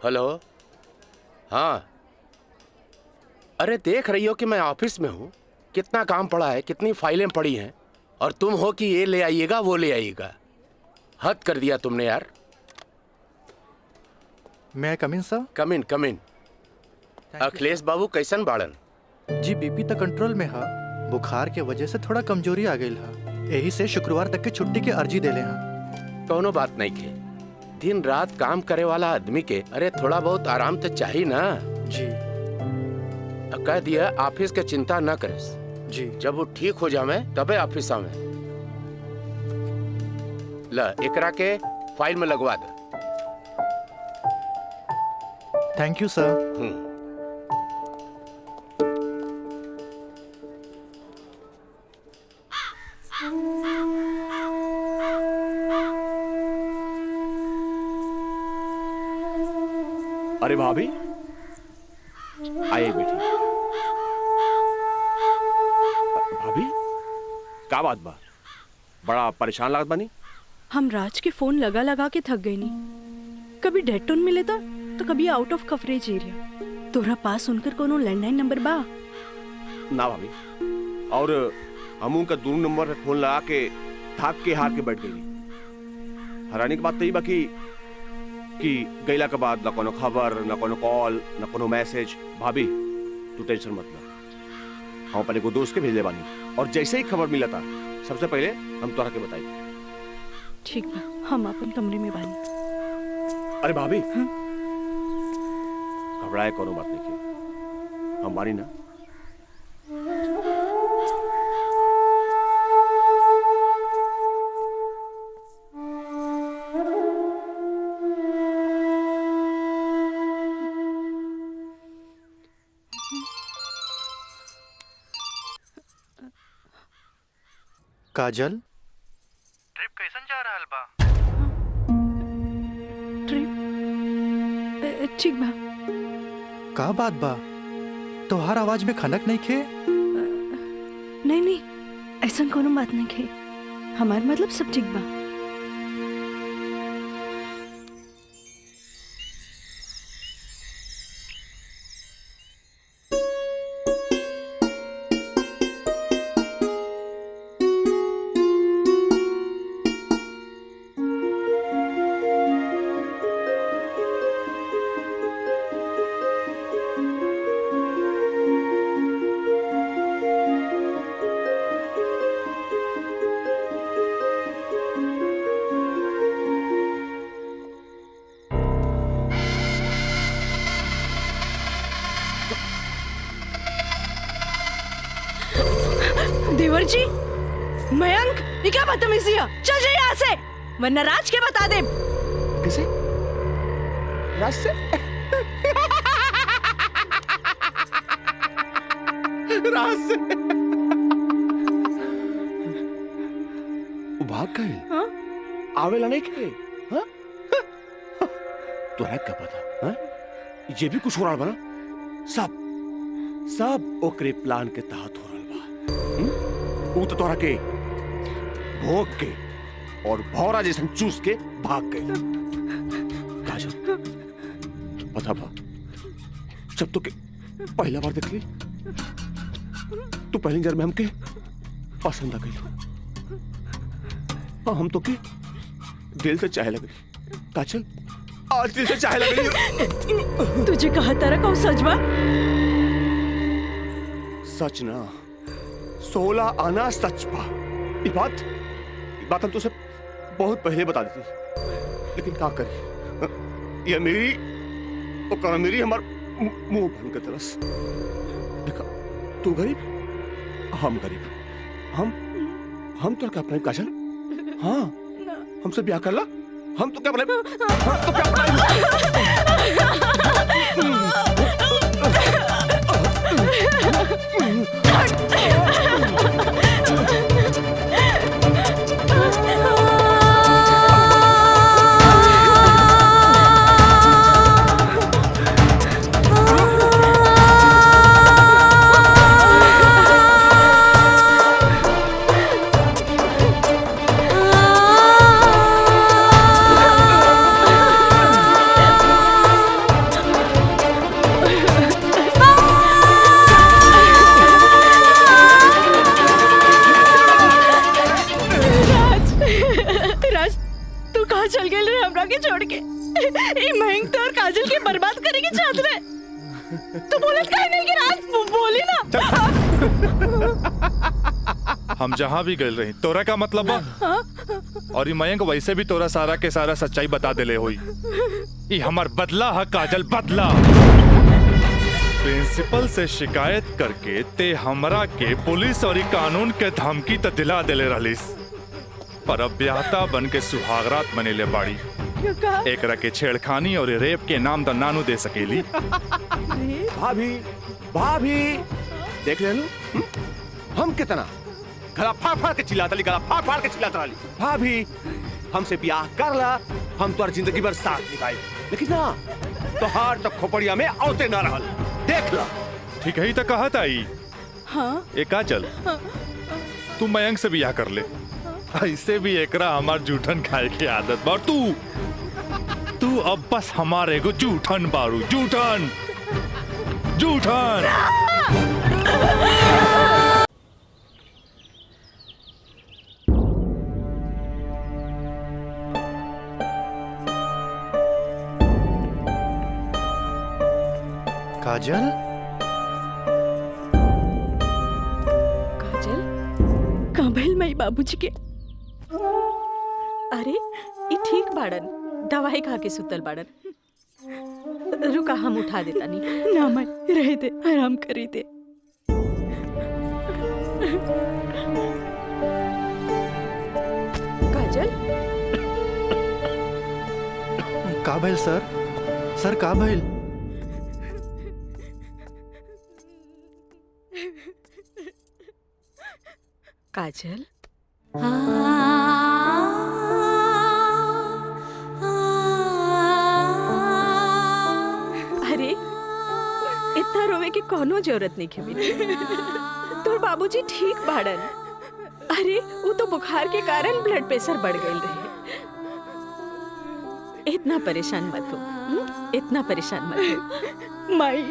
हेलो। हाँ, अरे देख रही हो कि मैं ऑफिस में हूँ, कितना काम पड़ा है, कितनी फाइलें पड़ी हैं, और तुम हो कि ये ले आइएगा वो ले आइएगा। हद कर दिया तुमने यार। मैं कम इन सर? कम इन। अखिलेश बाबू कैसन बाड़न? जी बीपी तो कंट्रोल में हा, बुखार के वजह से थोड़ा कमजोरी आ गई हा, यही से शुक्रवार तक की छुट्टी की अर्जी देले हा। कोनो बात नहीं के, दिन रात काम करे वाला आदमी के अरे थोड़ा बहुत आराम तो चाहिए ना। जी कह दिया ऑफिस के चिंता न करे जी, जब वो ठीक हो जावे तबे ऑफिस आवे। ला एकरा के फाइल में लगवा दे। थैंक यू सर। अरे भाभी, आइए बेटी। भाभी, क्या बात बा? बड़ा परेशान लागत बानी। हम राज के फोन लगा लगा के थक गई नहीं। कभी डेड टोन मिले तो कभी आउट ऑफ कवरेज एरिया। तोरा पास उनकर कोनो लैंडलाइन नंबर बा? ना भाभी, और हम उनका दूर नंबर पे फोन लगा के थक के हार के बैठ गई। हैरानी की बात तो ये बाकी कि गईला के बाद ना कोनो खबर, ना कोनो कॉल, ना कोनो मैसेज। भाभी तू टेंशन मत ले, हम अपने को दोस्त के भेजले बानी और जैसे ही खबर मिला था सबसे पहले हम तोरा के बताई। ठीक बा, हम अपन कमरे में बानी। अरे भाभी, घबराए कोनो बात नहीं की, हम बानी ना। काजल, ट्रिप कैसन जा रहल बा? ट्रिप ठीक बा। का बात बा? तोहार आवाज में खनक नहीं खे? नहीं, ऐसा कोनो बात नहीं खे। हमार मतलब सब ठीक बा। देवर जी, मयंक, ये क्या बदतमीजी है? चल जाइए यहाँ से, वरना राज के बता दे। किसे? राज से? राह से वो भाग गए। आवेला नहीं खे। हाँ? तोरा क्या पता? हाँ? ये भी कुछ हो रहा बना। सब ओकरे प्लान के तहत हो रहा बा। वो तो तोरा के भोग के और भौरा जैसे चूस के भाग गए। काजल पता बा जब तो के पहला बार देख ली तो पहली नजर में हमके पसंद आ गई। हम तो के दिल से चाहे लगे। काजल आज दिल से चाहे लगे। तुझे कहा तारा कहो सच बा? सच ना 16 आना सच बा। ये बात हम तुझसे बहुत पहले बता देती, लेकिन क्या करी ये मेरी मेरी हमार मुंह बन के तरस। देखा तू गरीब हम गरीब हम तो क्या अपना काजल। हाँ हमसे ब्याह कर ला। हम तो क्या अपने छोड़ के महंग तो और काजल के बर्बाद करेगी चाहत रहे। तू बोलत काहे नहीं कि राज बोली ना। हम जहाँ भी गए रही तोरा का मतलब बा? और ये मयंक वैसे भी तोरा सारा के सारा सच्चाई बता देले होई। ये हमार बदला है काजल, बदला। प्रिंसिपल से शिकायत करके ते हमरा के पुलिस और कानून के धमकी तो दिला देले रहलिस, पर अब ब्याहता बन के सुहागरात बनेले बाड़ी। एकरा के छेड़खानी और रेप के नाम तो नानू दे सकेली। भाभी देख ले हम कितना गला फाड़ के चिल्लाता ली, गला फाड़ के चिल्लाता ली। भाभी हमसे ब्याह कर ला, हम तो जिंदगी भर साथ निभाए, लेकिन ना तोहार तो खोपड़िया में औते ना रहल। देख ला ठीक है ही तो कहत आई। हाँ एक चल तू मयंक से ब्याह कर ले। ऐसे भी एकरा हमार जूठन खाए की आदत बा। तू अब बस हमारे को जूठन बारू, जूठन जूठन। काजल काजल कहाँ भइल माई बाबूजी के? अरे ये ठीक बाड़न, दवाई खा के सुतल बाड़न। रुका हम उठा देता नहीं। ना माई रहे दे, आराम करी दे। काजल का भइल सर? सर का भइल? काजल अरे इतना रोवे की कोनो जरूरत नहीं खेबी। तोर बाबूजी ठीक बाड़न। अरे वो तो बुखार के कारण ब्लड प्रेशर बढ़ गई रहे। इतना परेशान मत हो, इतना परेशान मत हो। माई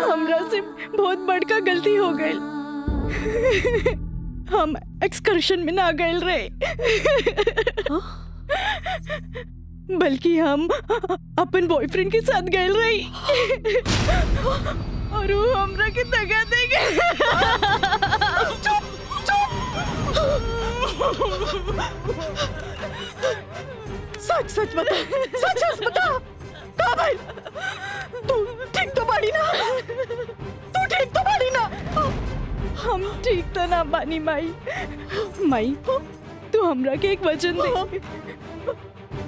हमरा से बहुत बड़का गलती हो गई। हम एक्सकर्शन में ना गए रहे, बल्कि हम अपन बॉयफ्रेंड के साथ गए रही। और वो हमरा के दगा दे गए। सच सच बता, सच सच बता। का भाई तू ठीक तो बाड़ी ना? तू ठीक तो बाड़ी ना? हम ठीक तो ना बानी माई। माई तू हमरा के एक वचन दे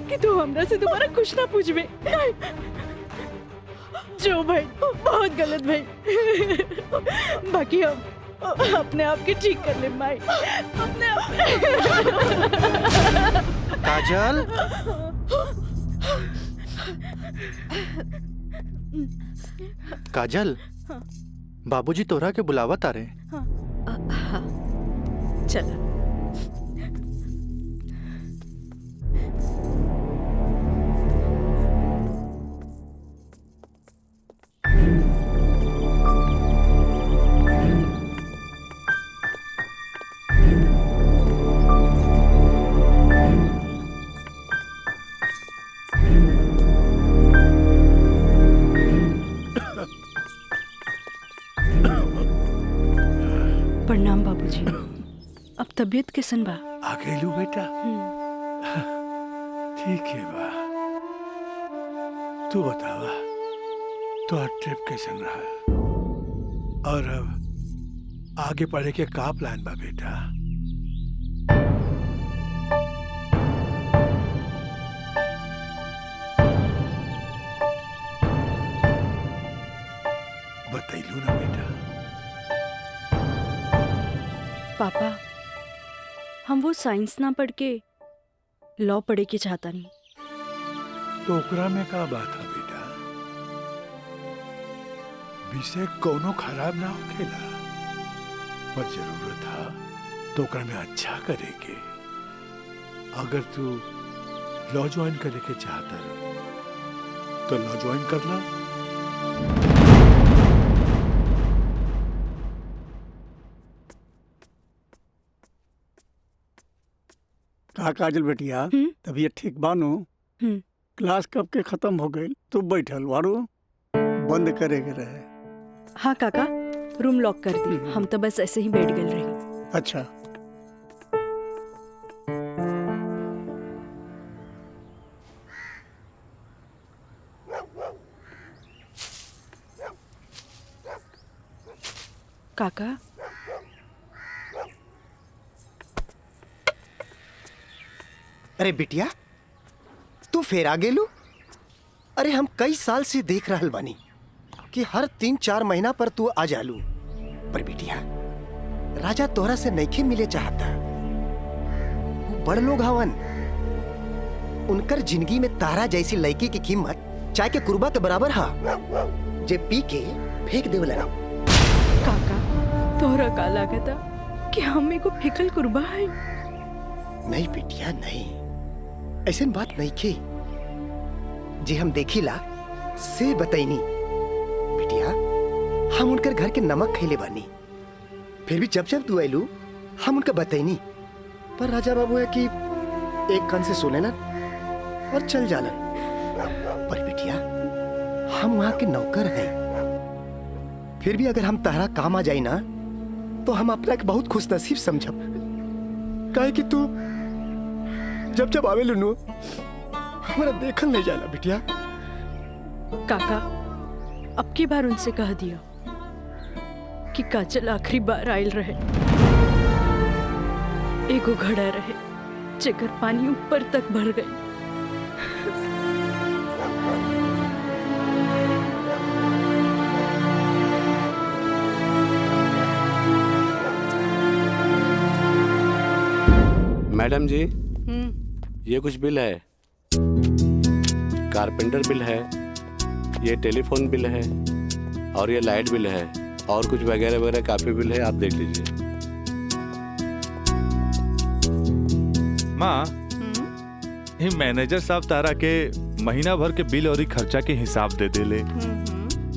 कि तू हमरा से दोबारा कुछ ना पूछबे। जो भाई बहुत गलत भाई, बाकी हम अपने आप के ठीक कर ले माई, अपने आप। काजल, काजल, बाबूजी तोरा के बुलावत आ रहे। चलो। प्रणाम बाबूजी। अब तबीयत कैसन बा? आ गइलू बेटा? ठीक है बा। तू बतावा तो ट्रिप कैसन रहा, और अब आगे पढ़े के का प्लान बा बेटा? बतैलू ना बेटा? पापा, हम वो साइंस ना पढ़ के लॉ पढ़े के चाहता नहीं। तो ओकरा में का बात है बेटा? विषय कोनो खराब ना होखेला, पर जरूरत है तो ओकरा में अच्छा करे के। अगर तू लॉ ज्वाइन करे के चाहता रहो तो लॉ ज्वाइन कर ला। का काजल बेटिया, तबीयत ठीक बानो? क्लास कब के खत्म हो गई? तू बैठल वारू, बंद करे के रहे। हाँ काका, रूम लॉक कर दी। हम तो बस ऐसे ही बैठ गए रही। अच्छा। काका, अरे बिटिया, तू फिर आ गेलू? अरे हम कई साल से देख रहल बानी कि हर 3-4 महीना पर तू आ जालू। पर बिटिया, राजा तोहरा से नइखे मिले चाहता। वो बड़ लोग हवन, उनकर जिंदगी में तारा जैसी लड़की की कीमत चाय के कुर्बा के बराबर हा, जे पी के फेंक देवला। काका, तोहरा का लागता कि हमें को फिकल कुर्बा है? नहीं बिटिया नहीं, ऐसे बात नहीं के जी हम देखिला से बताइनी। बिटिया, हम उनकर घर के नमक खैले बानी, फिर भी जब जब तू आयलू हम उनका बताइनी। पर राजा बाबू है कि एक कान से सुने ना और चल जालन। पर बिटिया, हम वहां के नौकर हैं, फिर भी अगर हम तारा काम आ जाए ना तो हम अपना एक बहुत खुश नसीब समझब। काहे कि तू जब जब आवे लुनू हमारा देखल नहीं जाला बिटिया। काका, अब की बार उनसे कह दिया कि काजल आखिरी बार आयल रहे, एगो घड़ा रहे जेकर पानी ऊपर तक भर गई। मैडम जी, ये कुछ बिल है, कारपेंटर बिल है, ये टेलीफोन बिल है, और ये लाइट बिल है, और कुछ वगैरह वगैरह काफी बिल है, आप देख लीजिए। माँ, ये मैनेजर साहब तारा के महीना भर के बिल और खर्चा के हिसाब दे देले।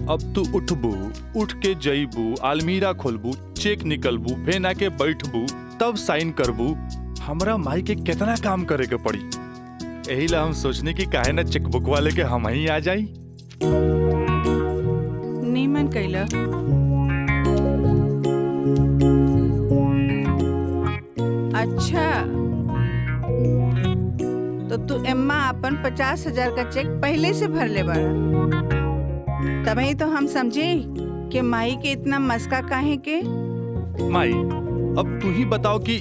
अब तू उठबू, उठ के जईबू, अलमीरा खोलबू, चेक निकलबू, फेना के बैठबू, तब साइन करबू। हमरा माई के कितना काम करे के पड़ी। यही ला हम सोचने की काहे ना चेकबुक वाले के हम ही आ जाई। नीमन कैला। अच्छा, तो तू एम्मा अपन 50,000 का चेक पहले से भर ले बाड़ा, तभी तो हम समझे कि माई के इतना मस्का काहे के। माई, अब तू ही बताओ कि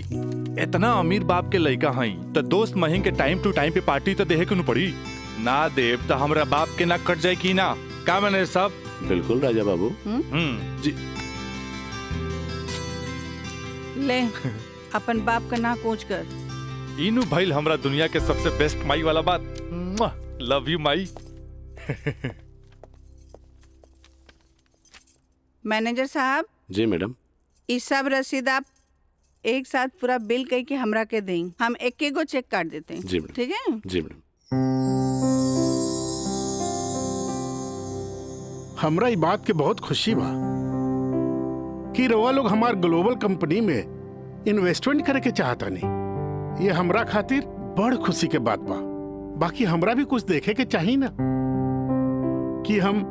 इतना अमीर बाप के लड़का हई तो दोस्त महिन के टाइम टू टाइम पे पार्टी तो देहे के न पड़ी। ना देव तो हमरा बाप के ना कट जाए की ना। का मैनेजर साहब? बिल्कुल राजा बाबू। जी। ले अपन बाप का ना कोच कर। इनू भाई हमरा दुनिया के सबसे बेस्ट माई वाला बात। Love you Mai. मैनेजर साहब। जी मैडम। इस सब रसीद आप एक साथ पूरा बिल कह के हमरा के दें, हम एक गो चेक काट देते हैं। जी मैडम। ठीक है। जी मैडम। हमरा ई बात के बहुत खुशी बा कि रउआ लोग हमार ग्लोबल कंपनी में इन्वेस्टमेंट करे के चाहता नहीं। ये हमरा खातिर बड़ खुशी के बात बा। बाकी हमरा भी कुछ देखे के चाहिए ना कि हम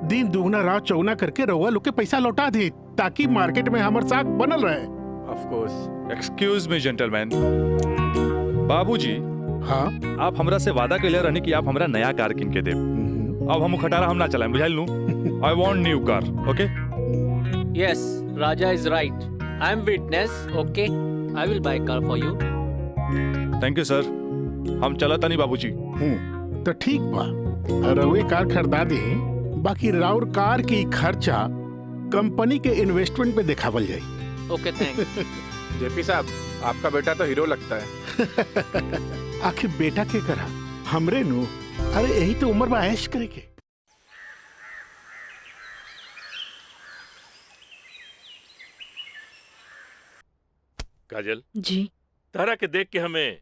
दिन दुगना रात चौगुना करके रउआ लोग के पैसा लौटा दे ताकि मार्केट में हमार साख बनल रहे। Of course. Excuse me gentleman. बाबूजी। हाँ। आप हमरा से वादा कैले रहनी कि आप हमरा नया कार किन के देब। अब हम खटारा हम ना चलाएं, बुझाइल नु? I want new car, okay? Yes, Raja is right. I am witness, okay? I will buy car for you. Thank you, sir. हम चलता नहीं बाबूजी। तो ठीक बा, रउए कार खरीदा दे। बाकी राउर कार की खर्चा कंपनी के इन्वेस्टमेंट पे दिखावल जाए। Okay, thanks. जेपी साहब, आपका बेटा तो हीरो लगता है। आखिर बेटा के करा हमरे नु। अरे यही तो उम्र में ऐश करे के। काजल जी। तारा के देख के हमें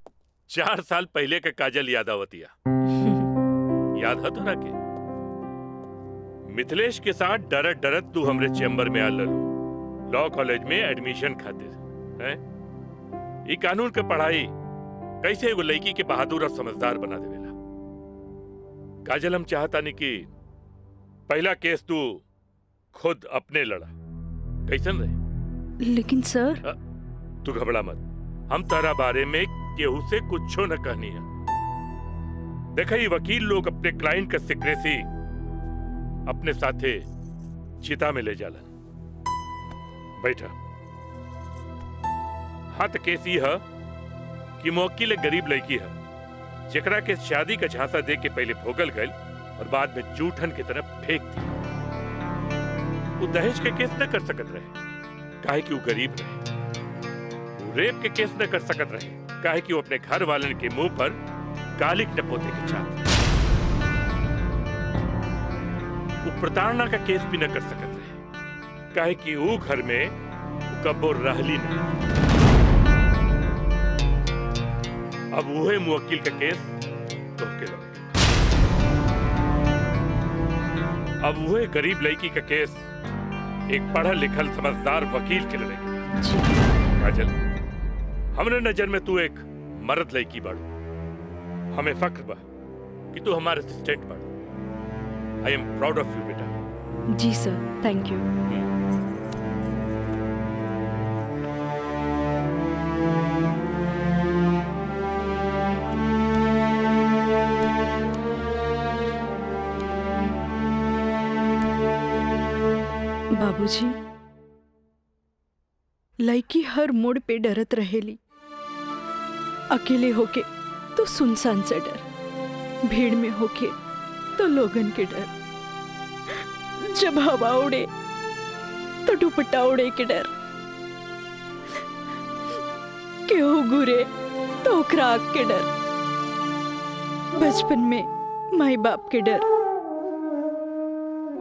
4 साल पहले के काजल याद आवतिया। याद है तारा के? मिथिलेश के साथ डरत डरत तू हमरे चेम्बर में आ ललू लॉ कॉलेज में एडमिशन खातिर हैं? ई कानून के पढ़ाई कैसे एगो लड़की के बहादुर और समझदार बना देवेला। काजल हम चाहता नहीं कि पहला केस तू खुद अपने लड़ा, कैसन रहे? लेकिन सर। तू घबरा मत, हम तारा बारे में केहू से कुछो न कहनी है। देखा ये वकील लोग अपने क्लाइंट का सीक्रेसी अपने साथे चिता में ले जाला। बैठा। हाँ तो केस ये है कि मुवक्किल एक गरीब लड़की है जेकरा के शादी का झांसा दे के पहले भोगल गई और बाद में जूठन की तरफ फेंक दी। वो दहेज के केस न कर सकत रहे काहे कि वो गरीब रहे। रेप के केस न कर सकत रहे काहे कि वो अपने घर वाले के मुंह पर कालिक न पोते के चाहते। वो प्रताड़ना का केस भी न कर सकत रहे काहे कि वो घर में कब्बो रहली नहीं। अब वही मुवक्किल का केस तो के लगे। अब वही गरीब लड़की का केस एक पढ़ा लिखल समझदार वकील के लड़ेगी। काजल, हमरे नजर में तू एक मर्द लड़की बाड़ू। हमें फक्र बा कि तू हमारे असिस्टेंट बाड़ू। आई एम प्राउड ऑफ यू बेटा। जी सर, थैंक यू। बाबूजी, लड़की हर मोड़ पे डरत रहेली। अकेले होके तो सुनसान से डर, भीड़ में होके तो लोगन के डर, जब हवा उड़े तो दुपट्टा उड़े के डर, केहू घूरे तो ओकरा आग के डर, बचपन में माई बाप के डर,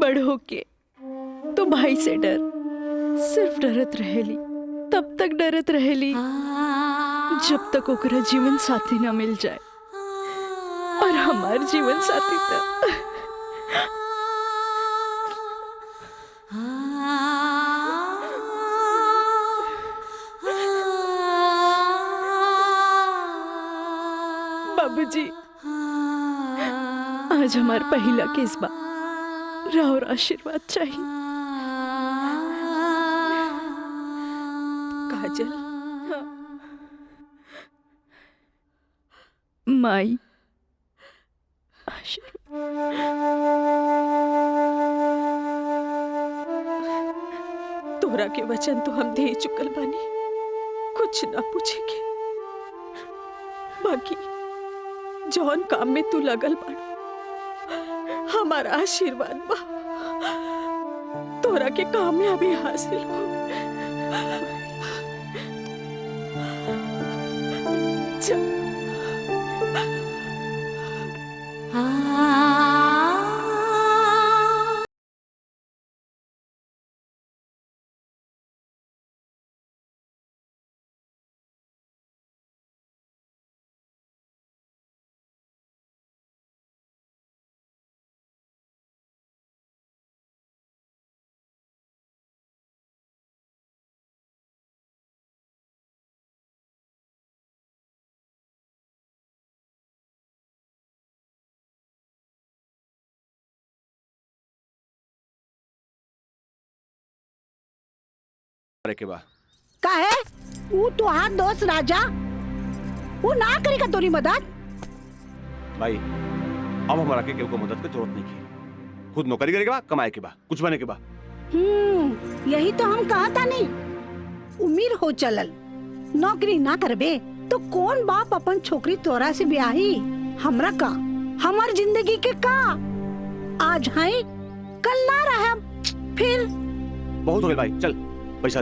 बड़ होके तो भाई से डर। सिर्फ डरत रहेली, तब तक डरत रहेली जब तक ओकरा जीवन साथी ना मिल जाए। और हमार जीवन साथी तो बाबूजी, आज हमार पहला केस बा, राउर आशीर्वाद चाहिए। काजल, माई तोहरा के वचन तो हम दे चुकल बानी, कुछ ना पूछेगे। बाकी जौन काम में तू लगल बाड़ हमारा आशीर्वाद बा तोरा के कामयाबी हासिल हो। चल। के बा का है वो तुहार दोस्त राजा वो ना करेगा तोरी मदद। भाई अब हमारा के केहू को मदद की जरूरत नहीं की, खुद नौकरी करेगा, कमाए के बा, कुछ बने के बा। यही तो हम कहा था नहीं, उम्मीद हो चलल नौकरी ना करबे तो कौन बाप अपन छोकरी तोरा से ब्याही। हमरा का हमार जिंदगी के का आज है कल ना रहे। फिर बहुत हो गया भाई, चल पैसा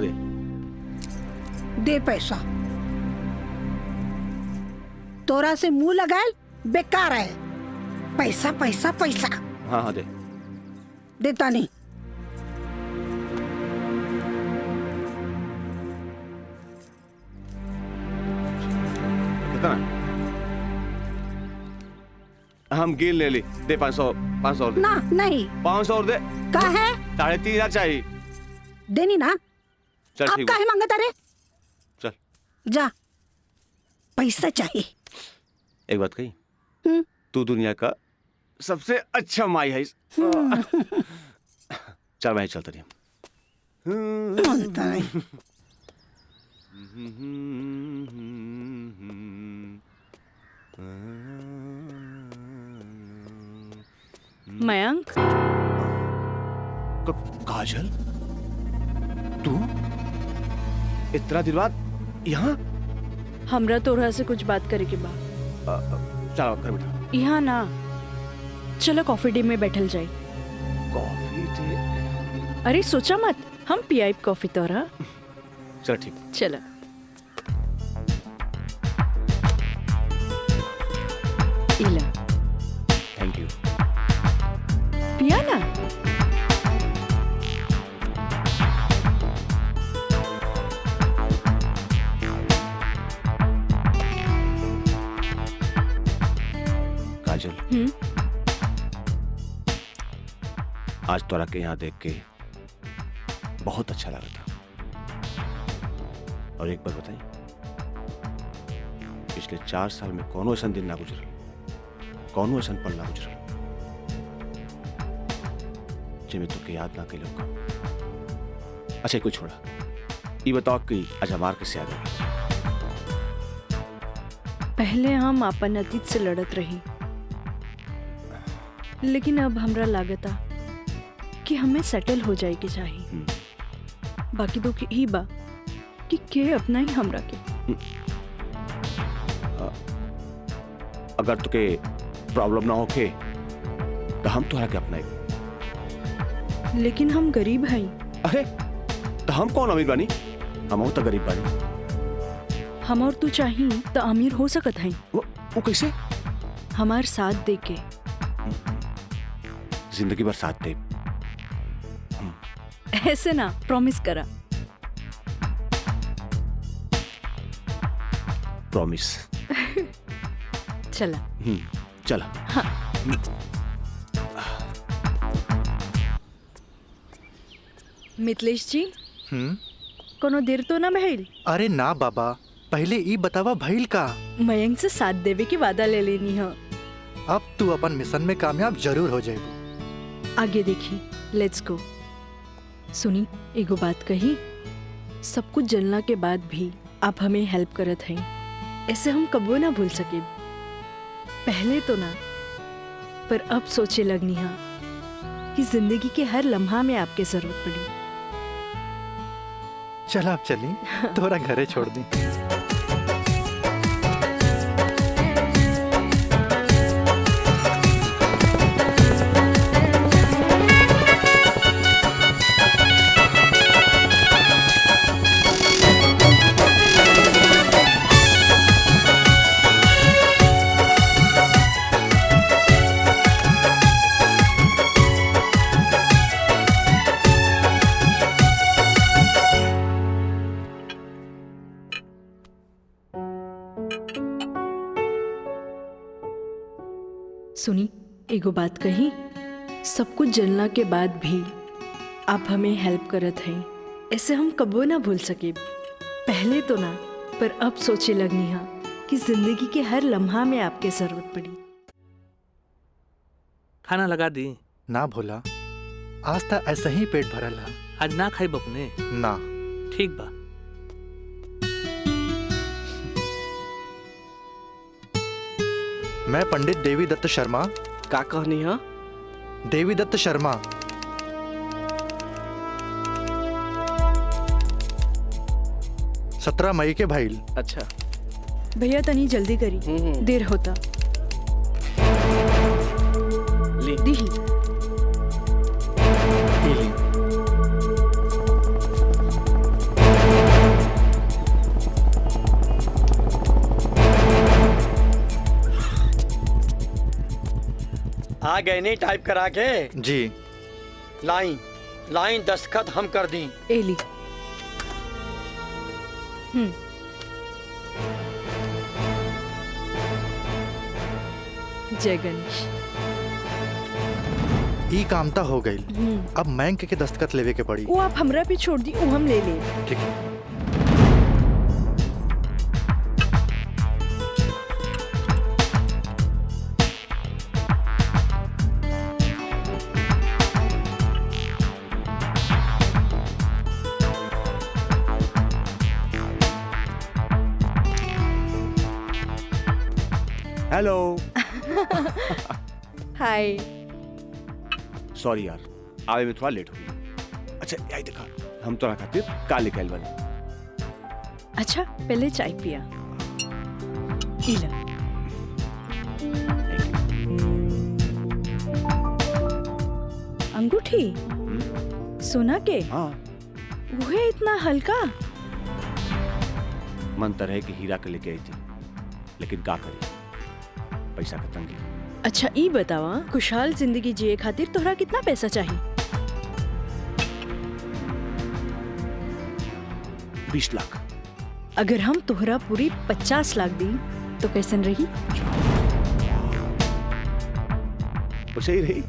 दे पैसा। तोरा से मुंह लगाए बेकार है। पैसा पैसा पैसा। हाँ हाँ दे। देता नहीं। कितना? हम गिन ले ली, दे 500 और दे। ना नहीं 500 और दे। का है 3,500 चाहिए। देनी ना। चल आप ठीक काहे मांगता रे? चल जा पैसा चाहिए। एक बात कही, तू दुनिया का सबसे अच्छा माई है। चल मैं चलता नहीं। मयंक, काजल तू इतना दिन बाद यहाँ? हमरा तोरा से कुछ बात करे के बा। चलो कर बेटा। यहाँ ना, चलो कॉफी डे में बैठल जाए। Coffee day? अरे सोचा मत, हम पियाई कॉफी तोरा। चलो ठीक। चलो। इला। Thank you. पिया ना। काजल, आज तोरा के यहाँ देख के बहुत अच्छा लगा था। और एक बार बताई, पिछले 4 साल में कौनो ऐसा दिन ना गुजरल, कौनो ऐसा पल ना गुजरल जिसमें तुके याद ना कैलो। अच्छा कुछ छोड़ा, ये बताओ कि आज हमार कैसे याद होगी? पहले हम अपन अतीत से लड़त रही, लेकिन अब हमरा लागता कि हमें सेटल हो जाए के चाहिए। बाकी तो ही बा कि के अपना ही हमरा के। अगर तुके प्रॉब्लम ना होके तो हम तोहरा के अपनाए। लेकिन हम गरीब हैं। अरे तो हम कौन अमीर बानी? हम तो गरीब बानी। हम और तू चाहिए तो अमीर हो सकत हैं। वो कैसे? हमार साथ दे के। जिंदगी भर साथ दे। ऐसे ना, प्रॉमिस करा। प्रॉमिस। चला। चला। हाँ। मिथिलेश जी, कोनो देर तो ना भइल? अरे ना बाबा, पहले ई बतावा भइल का? मयंक से साथ देवे की वादा ले लेनी है। अब तू अपन मिशन में कामयाब जरूर हो जाएगी। आगे देखी, लेट्स गो। सुनी, एगो बात कही, सब कुछ जानला के बाद भी आप हमें हेल्प करत हैं, ऐसे हम कबो ना भूल सके। पहले तो ना, पर अब सोचे लगनी है कि जिंदगी के हर लम्हा में आपकी जरूरत पड़ी। चल आप चली, तोरा घरे छोड़ दी। सुनी, एगो बात कही, सब कुछ जलना के बाद भी आप हमें हेल्प करत हैं, ऐसे हम कबो ना भूल सके। पहले तो ना, पर अब सोचे लगनी हा कि जिंदगी के हर लम्हा में आपके जरूरत पड़ी। खाना लगा दी? ना भोला, आज तक ऐसा ही पेट भरल है। आज ना खाई बपने? ना। ठीक बा। मैं पंडित देवी दत्त शर्मा। का कहनी है? देवी दत्त शर्मा। सत्रह मई के भाईल। अच्छा भैया तनी जल्दी करी, देर होता। ली दीही। आ गए नहीं टाइप करा के? जी। लाइन दस्तखत हम कर दी। एली। जय गणेश। ई कामता हो गई। अब बैंक के दस्तखत लेवे के पड़ी। वो आप हमरा पे छोड़ दी, वो हम ले ले। ठीक है। हेलो। हाय। सॉरी यार, आवे में थोड़ा लेट हो गया। अच्छा यही देखा, हम तोरा खातिर का लेके आइल बानी। अच्छा पहले चाय पिया। इला। अंगूठी सोना के? हाँ। वो है इतना हल्का? मन तो रहे कि हीरा के लेके आई थी, लेकिन का करी, पैसा का तंगी। अच्छा ई बतावा, खुशहाल जिंदगी जिए खातिर तोहरा कितना पैसा चाहिए? 20 लाख। अगर हम तोहरा पूरी 50 लाख दी तो कैसन रही? वैसे ही रही,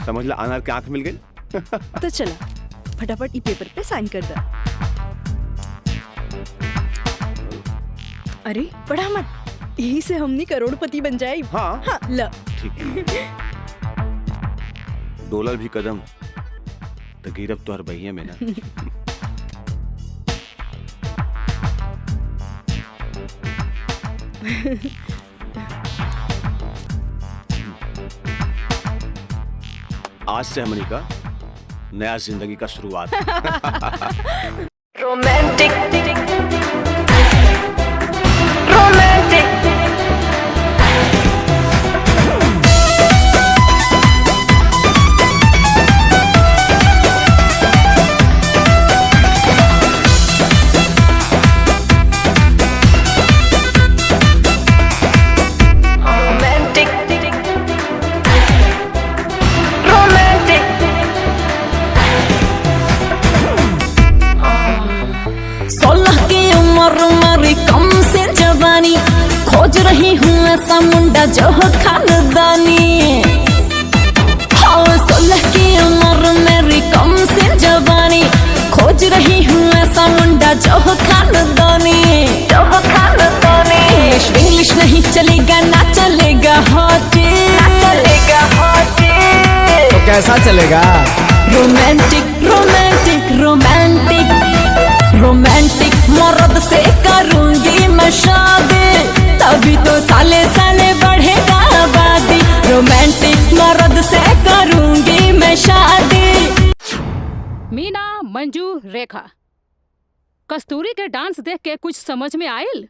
समझ ला अनार के आंख मिल गई। तो चला फटाफट ई पेपर पे साइन कर दे। अरे पढ़ा मत, यही से हमनी करोड़पति बन जाए। हाँ, हाँ ल। ठीक। डॉलर भी कदम तो गिरब तो हर बहिया में ना। आज से हमनी का नया जिंदगी का शुरुआत। रोमांटिक खोज रही हूँ ऐसा मुंडा जो खानदानी। हाँ 16 की उम्र मेरी कम से जवानी, खोज रही हूँ ऐसा मुंडा जो खानदानी। इंग्लिश नहीं चलेगा, ना चलेगा हॉटी। तो कैसा चलेगा? रोमांटिक रोमांटिक रोमांटिक रोमांटिक मर्द से करूंगी मैं शादी, तभी तो साले साले बढ़ेगा आबादी। रोमांटिक मर्द से करूंगी मैं शादी। मीना, मंजू, रेखा, कस्तूरी के डांस देख के कुछ समझ में आयल?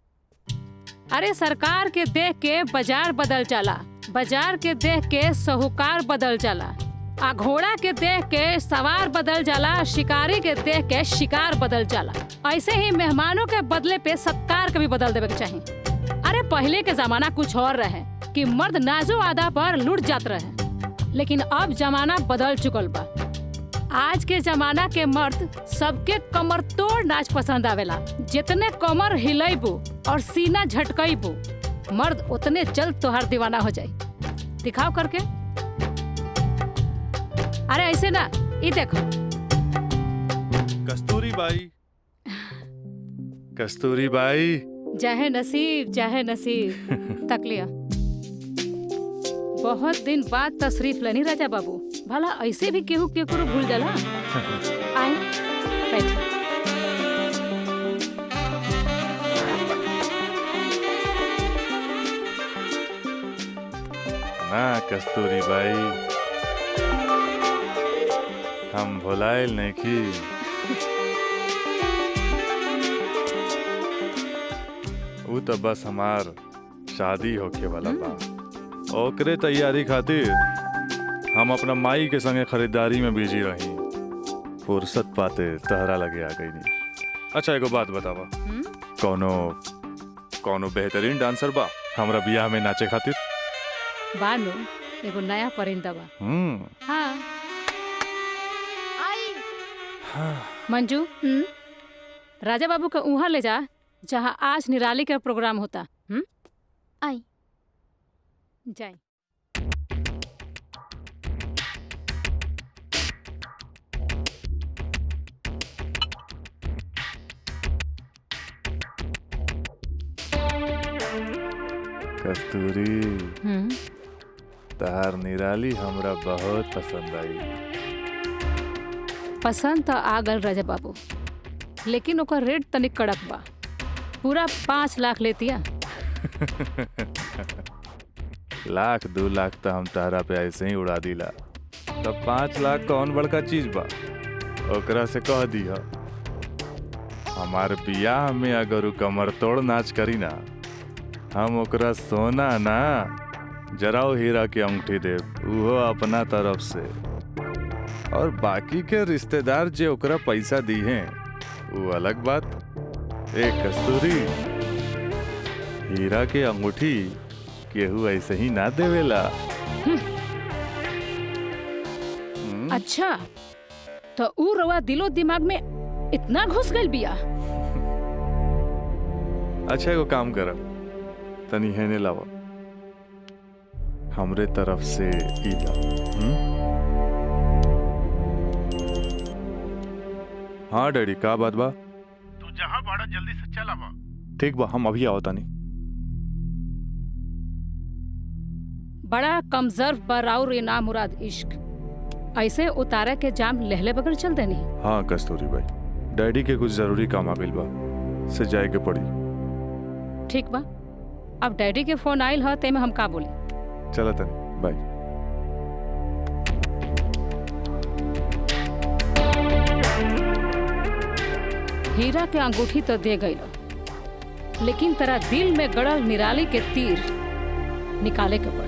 अरे सरकार के देख के बाजार बदल जाला, बाजार के देख के साहूकार बदल जाला, आ घोड़ा के देख के सवार बदल जाला, शिकारी के देख के शिकार बदल जाला। ऐसे ही मेहमानों के बदले पे सत्कार के भी बदल देवे के चाहिए। अरे पहले के जमाना कुछ और रहे कि मर्द नाजो आदा पर लुट जात रहे, लेकिन अब जमाना बदल चुकल बा। आज के जमाना के मर्द सबके कमर तोड़ नाच पसंद आवेला। जितने कमर हिलेबू और सीना झटकेबू मर्द उतने जल्द तोहार दीवाना हो जाए। दिखाओ करके। अरे ऐसे ना, ये देखो। कस्तूरी बाई, कस्तूरी बाई। चाहे नसीब, चाहे नसीब। तक लिया। बहुत दिन बाद तशरीफ लेनी राजा बाबू। भला ऐसे भी केहू केकरो भूल जाला। आए बैठे। ना कस्तूरी बाई, हम भुलाइल नहीं की। वो तो बस हमार शादी होके वाला बा। ओकरे तैयारी खातिर हम अपना माई के संगे खरीदारी में बिजी रही। फुर्सत पाते तहरा लगे आ गई नहीं। अच्छा एगो बात बतावा, कौनो बेहतरीन डांसर बा हमरा बियाह में नाचे खातिर? बानू एगो नया परिंदा बा। हाँ। मंजू, राजा बाबू का उहाँ ले जा जहाँ आज निराली का प्रोग्राम होता। आई जाए। कस्तूरी, तार निराली हमरा बहुत पसंद आई। पसंद तो आ गल राजा बाबू, लेकिन ओकर रेट तनिक कड़क बा। पूरा 5 लाख लेतिया। लाख 2 लाख तो हम तारा पे ऐसे ही उड़ा दिला। तब 5 लाख कौन बड़का चीज बा? ओकरा से कह दिया हमारे बियाह में अगर उ कमर तोड़ नाच करी ना, हम ओकरा सोना ना जराओ हीरा के अंगूठी दे, उहो अपना तरफ से। और बाकी के रिश्तेदार जे ओकरा पैसा दी हैं वो अलग बात। एक कस्तूरी, हीरा के अंगूठी केहू ऐसे ही ना देवेला। अच्छा, तो ऊ रवा दिलो दिमाग में इतना घुस गइल बिया। अच्छा एगो काम कर, तनी हेने लावा, हमरे तरफ से ई ला। हाँ डैडी, का बात बा? तू जहाँ बाड़ा जल्दी से चल आवा। ठीक बा, हम अभी आओ तानी। बड़ा कमजोर बराउर इनाम मुराद इश्क, ऐसे उतारे के जाम लहले बगैर चल देनी। हाँ कस्तूरी भाई, डैडी के कुछ जरूरी काम आ गइल बा, से जाए के पड़ी। ठीक बा, अब डैडी के फोन आइल ह ते में हम का बोली। चला तनी, बाय। हीरा के अंगूठी तो दे गई, लेकिन तेरा दिल में गड़ल निराली के तीर निकाले के पड़े।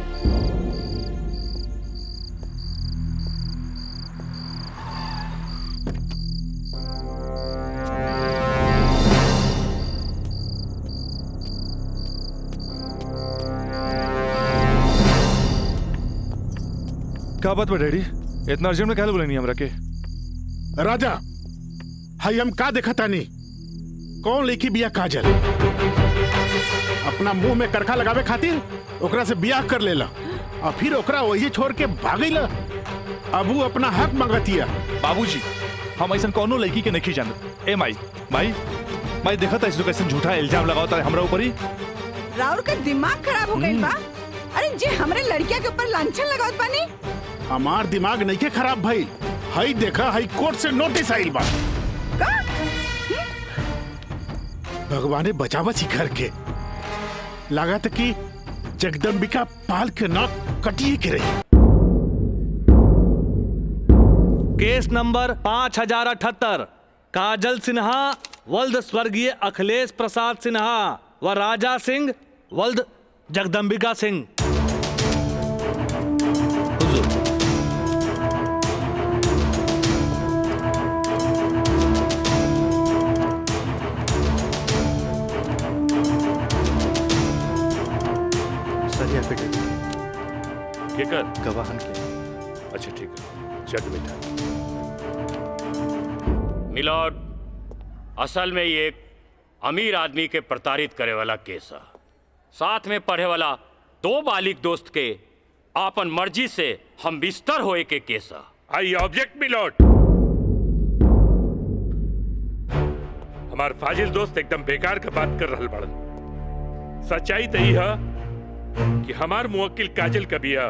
का बात बा डैडी, इतना अर्जेंट में काहे बोलेनी हमरा के? राजा, हाई हम का देखा तानी? कौन लेखी बिया काजल? अपना मुंह में करखा लगावे खातिर ओकरा से बियाह कर लेला और फिर ओकरा वही छोड़ के भागैला। अब वो अपना हक मांगतिया। बाबूजी, हम ऐसा कौनो लड़की के नहीं जानत। ए माई माई माई, देखा था इसको कैसे झूठा इल्जाम लगावता है हमरा ऊपर ही। राउर का दिमाग खराब हो गई बा। अरे जे हमरे लड़किया के ऊपर लांछन लगावत बानी। हमार दिमाग नहीं के खराब भाई। हाई देखा, हाई कोर्ट से नोटिस आइल बा। भगवाने बचावा सिखर के। लागत कि जगदम्बिका पाल के नाक कटिए के रही। केस नंबर 5078, काजल सिन्हा वल्द स्वर्गीय अखिलेश प्रसाद सिन्हा व राजा सिंह वल्द जगदम्बिका सिंह। केकर? गवाहन के। अच्छा ठीक है, चल बेटा। मिलॉर्ड, असल में ये एक अमीर आदमी के प्रताड़ित करे वाला केस है। साथ में पढ़े वाला 2 बालिक दोस्त के आपन मर्जी से हम बिस्तर होए के केस। I object milord. हमार फाजिल दोस्त एकदम बेकार का बात कर रहल बड़न। सच्चाई तो यही है कि हमार मुवक्किल काजल का बिया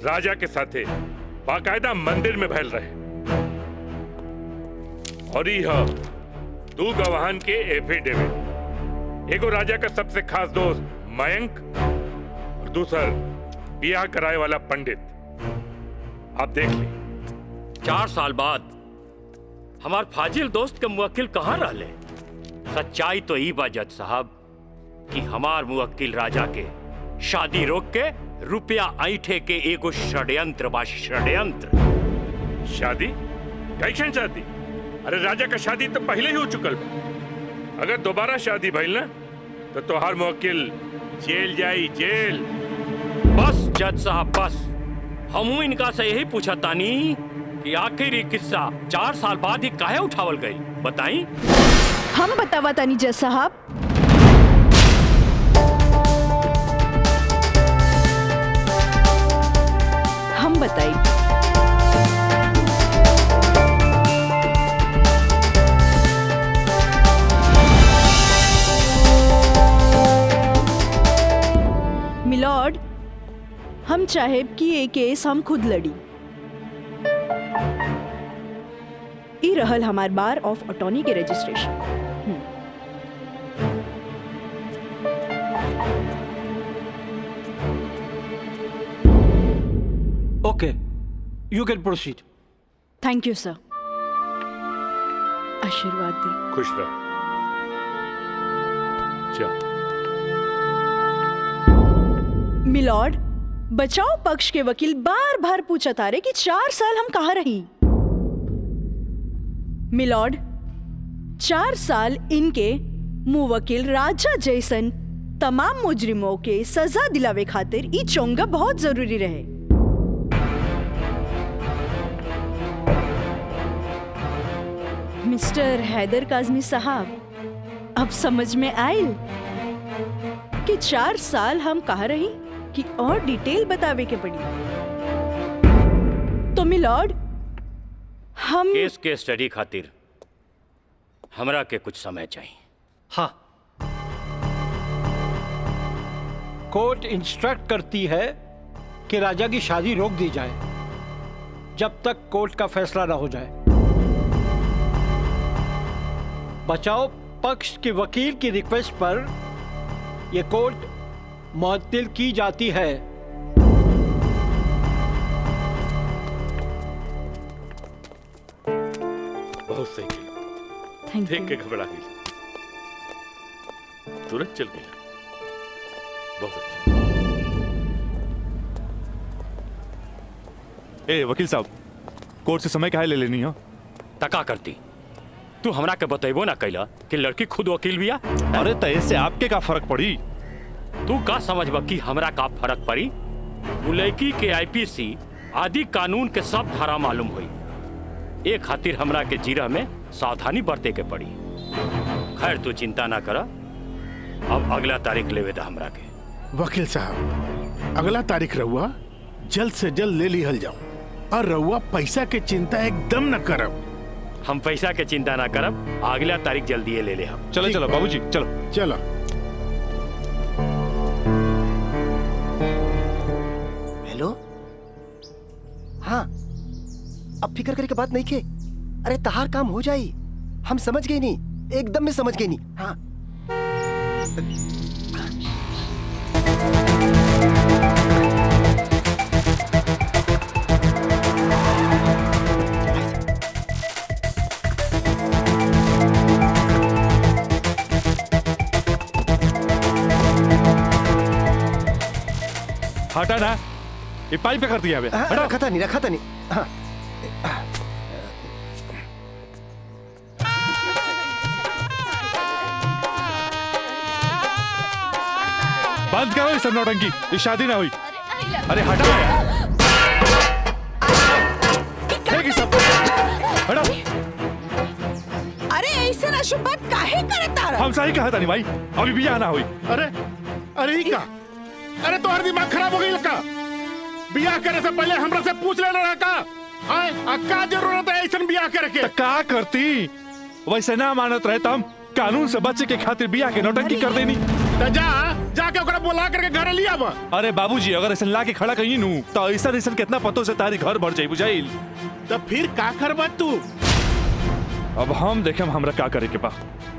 राजा के साथे बाकायदा मंदिर में भैल रहे और यह 2 गवाहन के एफिडेविट। एगो राजा का सबसे खास दोस्त मयंक और दूसर बियाह कराए वाला पंडित। आप देख ली। 4 साल बाद हमार फाजिल दोस्त के मुवक्किल कहाँ रहले? सच्चाई तो ई बा जज साहब कि हमार मुवक्किल राजा के शादी रोक के रुपया ऐठे के एगो षड्यंत्र बा, षड्यंत्र। शादी? कैसन शादी? अरे राजा का शादी तो पहले ही हो चुकल बा। अगर दोबारा शादी भइल ना तो तोहार मुवक्किल जेल जाई, जेल। बस जज साहब बस, हमू इनका से यही पूछा तानी कि आखिर ये किस्सा 4 साल बाद ही काहे उठावल गई, बताई। हम बतावा तानी जज साहब। हम बताई। मिलॉर्ड, हम चाहे कि ये केस हम खुद लड़ी। ई रहल हमार बार ऑफ अटॉर्नी के registration. Okay, you can proceed. Thank you sir. आशीर्वाद दी। खुश रह। चल। मिलॉर्ड, बचाव पक्ष के वकील बार बार पूछा तारे कि 4 साल हम कहाँ रही। मिलॉर्ड, 4 साल इनके मुवक्किल राजा जैसन तमाम मुजरिमों के सजा दिलावे खातिर ई चोंगा बहुत जरूरी रहे। मिस्टर हैदर काज़मी साहब, अब समझ में आयल कि 4 साल हम कहाँ रही कि और डिटेल बतावे के पड़ी। तो मिलॉर्ड, हम केस के स्टडी खातिर हमरा के कुछ समय चाहिए। हाँ, कोर्ट इंस्ट्रक्ट करती है कि राजा की शादी रोक दी जाए जब तक कोर्ट का फैसला न हो जाए। बचाव पक्ष के वकील की रिक्वेस्ट पर यह कोर्ट मुअत्तिल की जाती है। बहुत सही किया। देख के घबरा गई, तुरंत चल गई। बहुत अच्छा। ए वकील साहब, कोर्ट से समय काहे ले लेनी हो? तका करती तू हमरा के बतेबो ना कैला कि लड़की खुद वकील बिया। अरे तय से आपके का फर्क पड़ी? तू का समझबा कि हमरा का फर्क पड़ी? वो लड़की के आईपीसी आदि कानून के सब धारा मालूम हुई। एक खातिर हमरा के जीरा में सावधानी बरते के पड़ी। खैर तू चिंता ना कर, अब अगला तारीख लेवे दा हमरा के। वकील साहब, अगला तारीख रहुआ जल्द से जल्द ले लिहल जाओ और रहुआ पैसा के चिंता एकदम न करब। हम पैसा के चिंता ना करब, अगला तारीख जल्दी ले ले हम। चलो चलो बाबूजी, चलो चलो। हेलो, हाँ, अब फिक्र करे के बात नहीं के। अरे तहार काम हो जाई, हम समझ गए नहीं, एकदम में समझ गए नहीं। हाँ, हटा ना, ये पाइप पे कर दिया है। रखा था नहीं। हाँ। बंद करो ये सब नौटंकी, ये शादी ना हुई। अरे हटा यार, फेंक सब, हटा। अरे ऐसे ना शुभ बात काहे करता रहा? हम सही कहा था नहीं भाई, अभी भी आना हुई। अरे अरे का अरे तो हर दिमाग खराब हो गई का बियाह करे से पहले हमरा से पूछ लेना रहा का आए का जरूरत है ऐसा बियाह करे के का करती वैसे ना मानत रहे हम कानून से बचे के खातिर बियाह के नौटंकी कर देनी तो जाके ओकरा बुला करके घर लिया बा। अरे बाबूजी अगर ऐसा ला के खड़ा कहीं नू तो ऐसा कितना पतो से तारी घर भर जाई बुझाइल। तो फिर का करबा तू? अब हम देखे हमरा का करे के बा।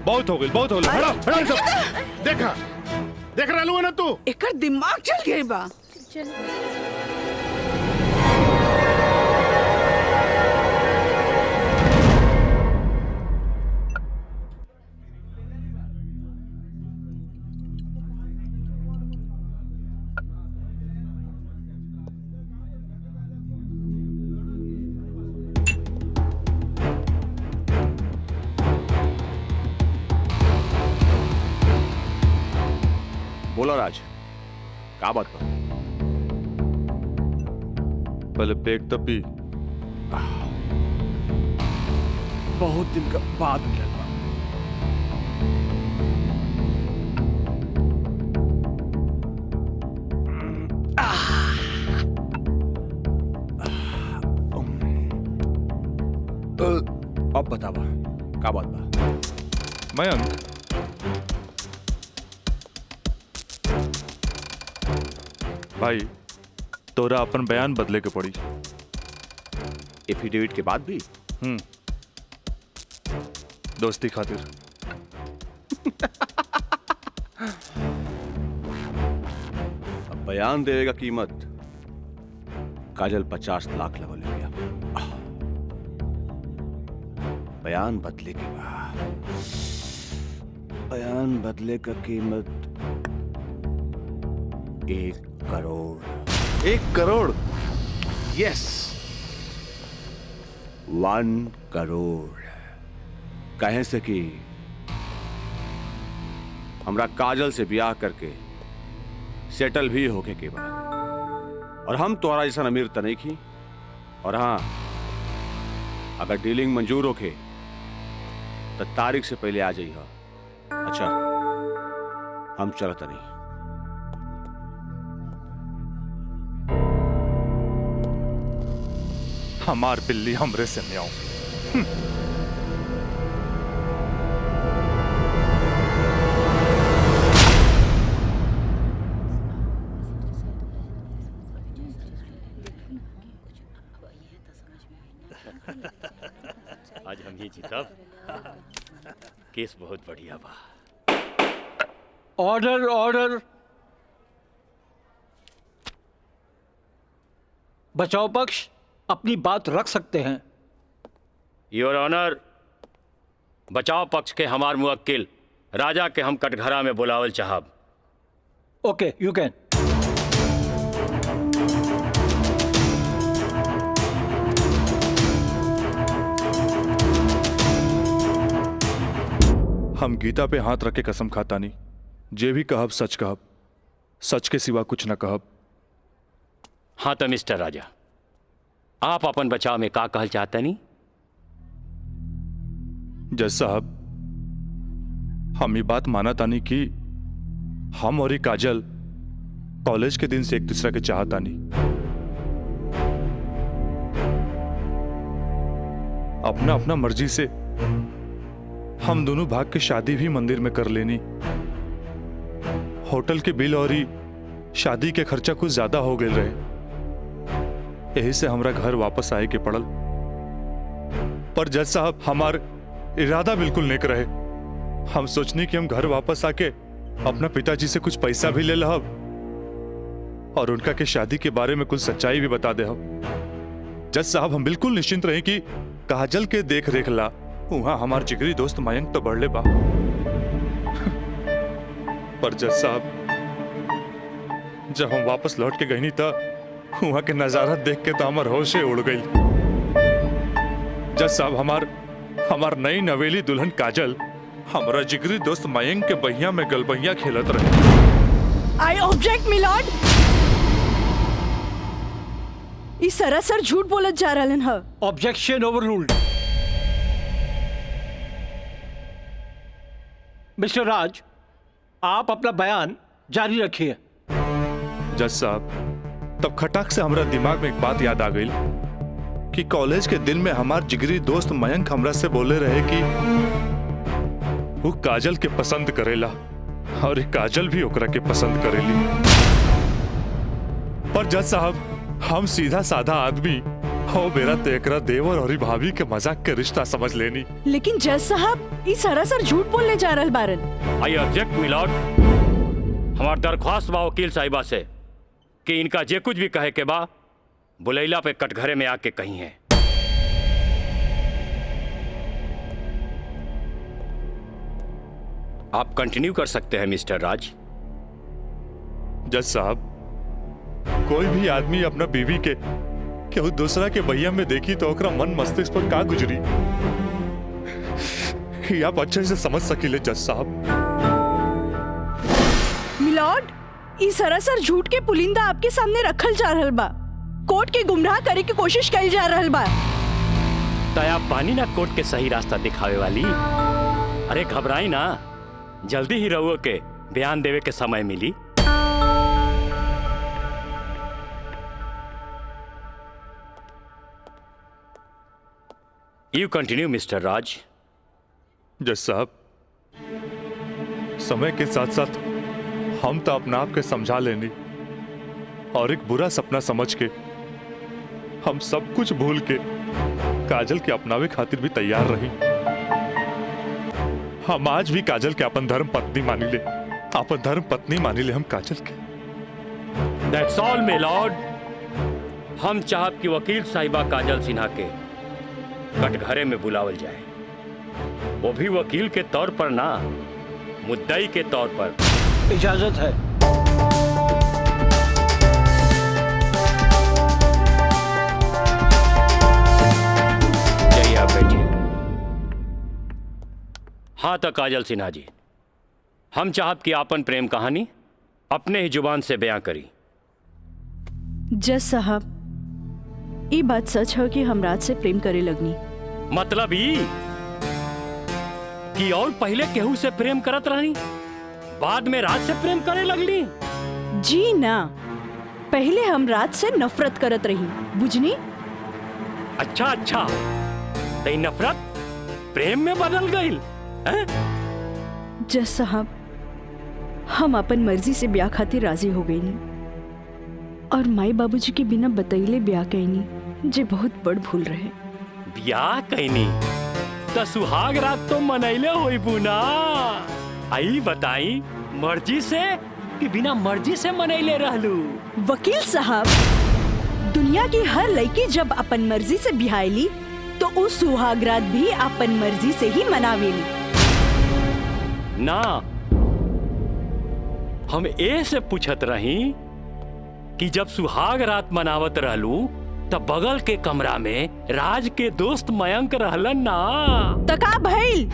बहुत हो गई बहुत हो गई। हड़ा सब देखा देख रहा लू ना तू एकर दिमाग चल गई बा। बोला राज का बात पर पहले पेट तपी बहुत दिन का बाद मिलल बा। अब बतावा का बात बा? मयंक भाई तोरा अपन बयान बदले के पड़ी। एफिडेविट के बाद भी? दोस्ती खातिर। अब बयान देवे का कीमत काजल 50 लाख लगल गया। बयान बदले के बाद बयान बदले का कीमत 1 करोड़। 1 करोड़? यस 1 करोड़। कहे से कि हमरा काजल से ब्याह करके सेटल भी होके के बाद और हम तोरा जैसा अमीर त नहीं की। और हाँ अगर डीलिंग मंजूर होके तो तारीख से पहले आ जाइए। अच्छा हम चलत नहीं। हमार बिल्ली हमरे से म्याऊं। आज हम ही जीतब। केस बहुत बढ़िया बा। Order order. बचाव पक्ष अपनी बात रख सकते हैं। योर ऑनर, बचाव पक्ष के हमार मुवक्किल राजा के हम कटघरा में बुलावल चाहब। ओके यू कैन। हम गीता पे हाथ रख के कसम खाता नहीं, जे भी कहब सच कहब, सच के सिवा कुछ न कहब। हाँ तो मिस्टर राजा, आप अपन बचाव में का कहल चाहते नहीं? जज साहब, हम ये बात माना तानी कि हम और काजल कॉलेज के दिन से एक दूसरे के चाहतानी। अपना अपना मर्जी से हम दोनों भाग के शादी भी मंदिर में कर लेनी। होटल के बिल और शादी के खर्चा कुछ ज्यादा हो गए रहे, यही से हमरा घर वापस आए के पड़ल। पर जज साहब, हमार इरादा बिल्कुल नेक रहे। हम सोचनी कि हम घर वापस आके अपना पिताजी से कुछ पैसा भी ले लहब और उनका के शादी के बारे में कुछ सच्चाई भी बता दे। जज साहब, हम बिल्कुल निश्चिंत रहे कि काजल के देख रेख ला वहां हमार जिगरी दोस्त मयंक तो बढ़ ले बा। पर जज साहब, जब हम वापस लौट के गई था वहां के नजारा देख के तो हमार होशे उड़ गई। जज साहब, हमार नई नवेली दुल्हन काजल हमारा जिगरी दोस्त मयंक के बहिया में गलबहिया खेलत रहे। I object milord. ई सरासर झूठ बोलत जा रहलन ह। Objection overruled. मिस्टर राज, आप अपना बयान जारी रखिए। जज साहब, तब खटाक से हमरा दिमाग में एक बात याद आ गई कि कॉलेज के दिन में हमार जिगरी दोस्त मयंक हमरा से बोले रहे कि वो काजल के पसंद करेला और काजल भी ओकरा के पसंद करेली। पर जज साहब, हम सीधा साधा आदमी हो, मेरा तो एकरा देवर और भाभी के मजाक के रिश्ता समझ लेनी। लेकिन जज साहब ई सरासर झूठ बोलने जा रहल बारन। I object milord. हमार दरख्वास्त बा वकील साहिबा से कि इनका जे कुछ भी कहे के बा बुलैला पे कटघरे में आके कही है। आप कंटिन्यू कर सकते हैं मिस्टर राज। जज साहब, कोई भी आदमी अपना बीवी के केहू दूसरा के भैया में देखी तो ओकरा मन मस्तिष्क पर का गुजरी, ये आप अच्छे से समझ सकीले जज साहब। मिलॉर्ड, ई सरासर झूठ के पुलिंदा आपके सामने रखल जा रहल बा। कोर्ट के गुमराह करे की कोशिश कइल जा रहल बा। तया पानी ना कोर्ट के सही रास्ता दिखावे वाली। अरे घबराई ना, जल्दी ही रहुओ के बयान देवे के समय मिली। यू कंटिन्यू मिस्टर राज। जज साहब, समय के साथ साथ हम तो अपना आप के समझा लेनी और एक बुरा सपना समझ के हम सब कुछ भूल के काजल के अपनावे खातिर भी तैयार रही। हम आज भी काजल के अपन धर्म पत्नी मानी ले, अपन धर्म पत्नी मानी ले हम काजल के। That's all my Lord. हम चाहब कि वकील साहिबा काजल सिन्हा के कटघरे में बुलावल जाए, वो भी वकील के तौर पर ना, मुद्दई के तौर पर। इजाजत है। जाइए आप बैठिए। हाँ तो काजल सिन्हा जी, हम चाहब कि आपन प्रेम कहानी अपने ही जुबान से बयां करी। जज साहब, ये बात सच है कि हम राज से प्रेम करे लगनी। मतलब ई कि और पहले केहू से प्रेम करत रहनी, बाद में राज से प्रेम करे लगली? जी ना, पहले हम राज से नफरत करत रही, बुझनी? अच्छा अच्छा, तो नफरत प्रेम में बदल गई? जज साहब, हम अपन मर्जी से ब्याह खातिर राजी हो गई नी और माई बाबूजी के बिना बतैले ब्याह कैनी, जे बहुत बड़ भूल रहे। ब्याह कैनी तो सुहाग रात तो मनैले होई बुना। आई बताई, मर्जी से कि बिना मर्जी से मनैले रहलू? वकील साहब, दुनिया की हर लड़की जब अपन मर्जी से ब्याहली तो उस सुहाग रात भी अपन मर्जी से ही मनावेली ना। हम ए से पूछत रही कि जब सुहाग रात मनावत रहलू तब बगल के कमरा में राज के दोस्त मयंक रहलन ना। तका भइल,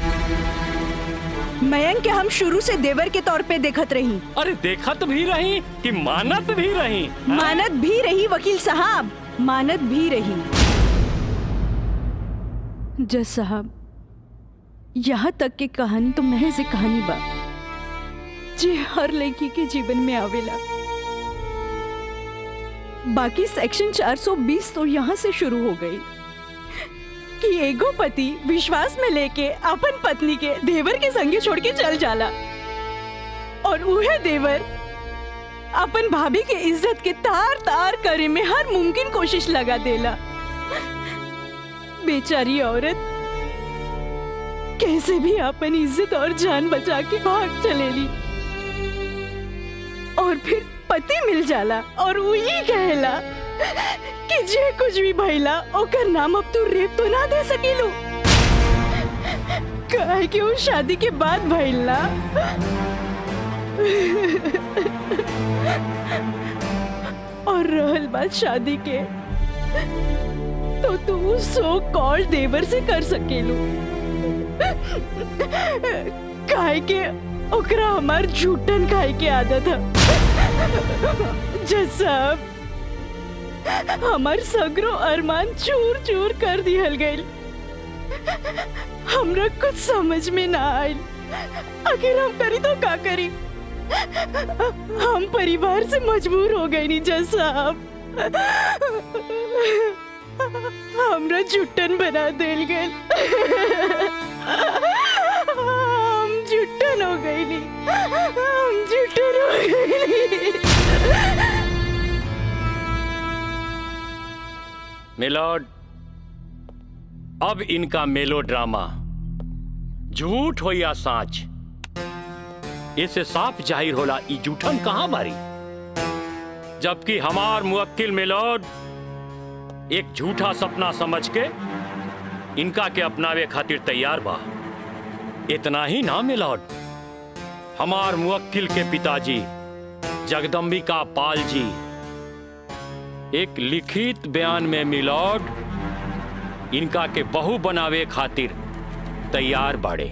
मयंक के हम शुरू से देवर के तौर पे देखत रही। अरे देखत भी रही कि मानत भी रही? मानत भी रही वकील साहब, मानत भी रही। जज साहब, यहाँ तक की कहानी तो महज एक कहानी बा जे हर लड़की के जीवन में आवेला। बाकी सेक्शन 420 तो यहाँ से शुरू हो गई कि एगो पति विश्वास में लेके अपन पत्नी के देवर के संगे छोड़ के चल जाला और उहे देवर अपन भाभी के इज्जत के तार तार करे में हर मुमकिन कोशिश लगा देला। बेचारी औरत कैसे भी अपन इज्जत और जान बचा के भाग चलेली और फिर पति मिल जाला और वही कहला कि जे कुछ भी भइला ओकर नाम अब तू रेप तो ना दे सकीलू, काहे कि वो शादी के बाद भइला। और रहल बात शादी के, तो तू सो कॉल्ड देवर से कर सकेलू, काहे के ओकरा हमार झूठन खाए के आदत है। जज साहब, हमार सगरो अरमान चूर चूर कर दिहल गइल। हमरा कुछ समझ में ना आइल, आखिर हम करी तो का करी। हम परिवार से मजबूर हो गए नी जज साहब। हमरा जुट्टन बना देल गए। हम जुट्टन हो गई नी। हम जुट्टन हो गई। मिलॉर्ड, अब इनका मेलोड्रामा झूठ हो या साच, इससे साफ जाहिर होला ई जूठन कहां मारी। जबकि हमार मुवक्किल मिलॉर्ड एक झूठा सपना समझ के इनका के अपनावे खातिर तैयार बा। इतना ही ना मिलॉर्ड, हमार मुवक्किल के पिताजी जगदम्बिका पाल जी एक लिखित बयान में मिलॉर्ड इनका के बहू बनावे खातिर तैयार बाड़े।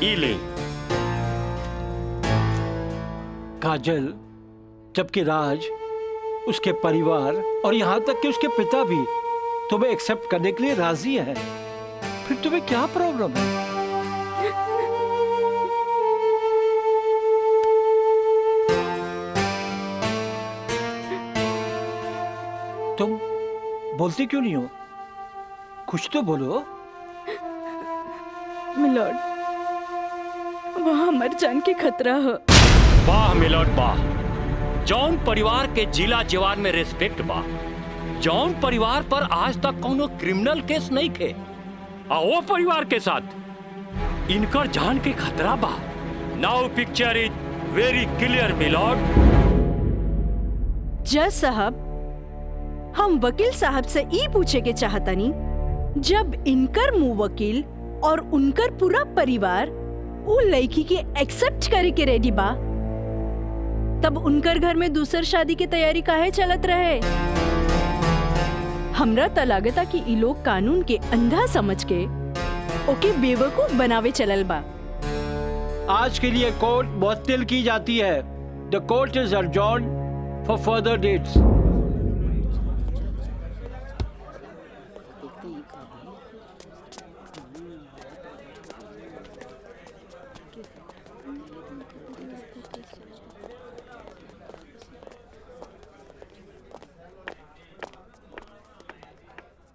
इले काजल, जबकि राज, उसके परिवार और यहाँ तक कि उसके पिता भी तुम्हें एक्सेप्ट करने के लिए राजी है, फिर तुम्हें क्या प्रॉब्लम है? तुम बोलती क्यों नहीं हो? कुछ तो बोलो। मिलॉर्ड, वहाँ मर जान के खतरा है। वाह मिलॉर्ड वाह, जौन परिवार के जिला जवान में रिस्पेक्ट बा, जौन परिवार पर आज तक कोनो क्रिमिनल केस नहीं थे, वो परिवार के साथ इनकर जान के खतरा बा। Now picture is very clear milord. जज साहब, हम वकील साहब से ई पूछे के चाहतानी, जब इनकर मुवक्किल और उनकर पूरा परिवार वो लड़की के एक्सेप्ट करे के रेडी बा, तब उनकर घर में दूसर शादी की तैयारी काहे चलत रहे? हमरा त लागता कि ई लोग कानून के अंधा समझ के ओके बेवकूफ बनावे चलल बा। आज के लिए कोर्ट मुअत्तल की जाती है। The court is adjourned for further dates.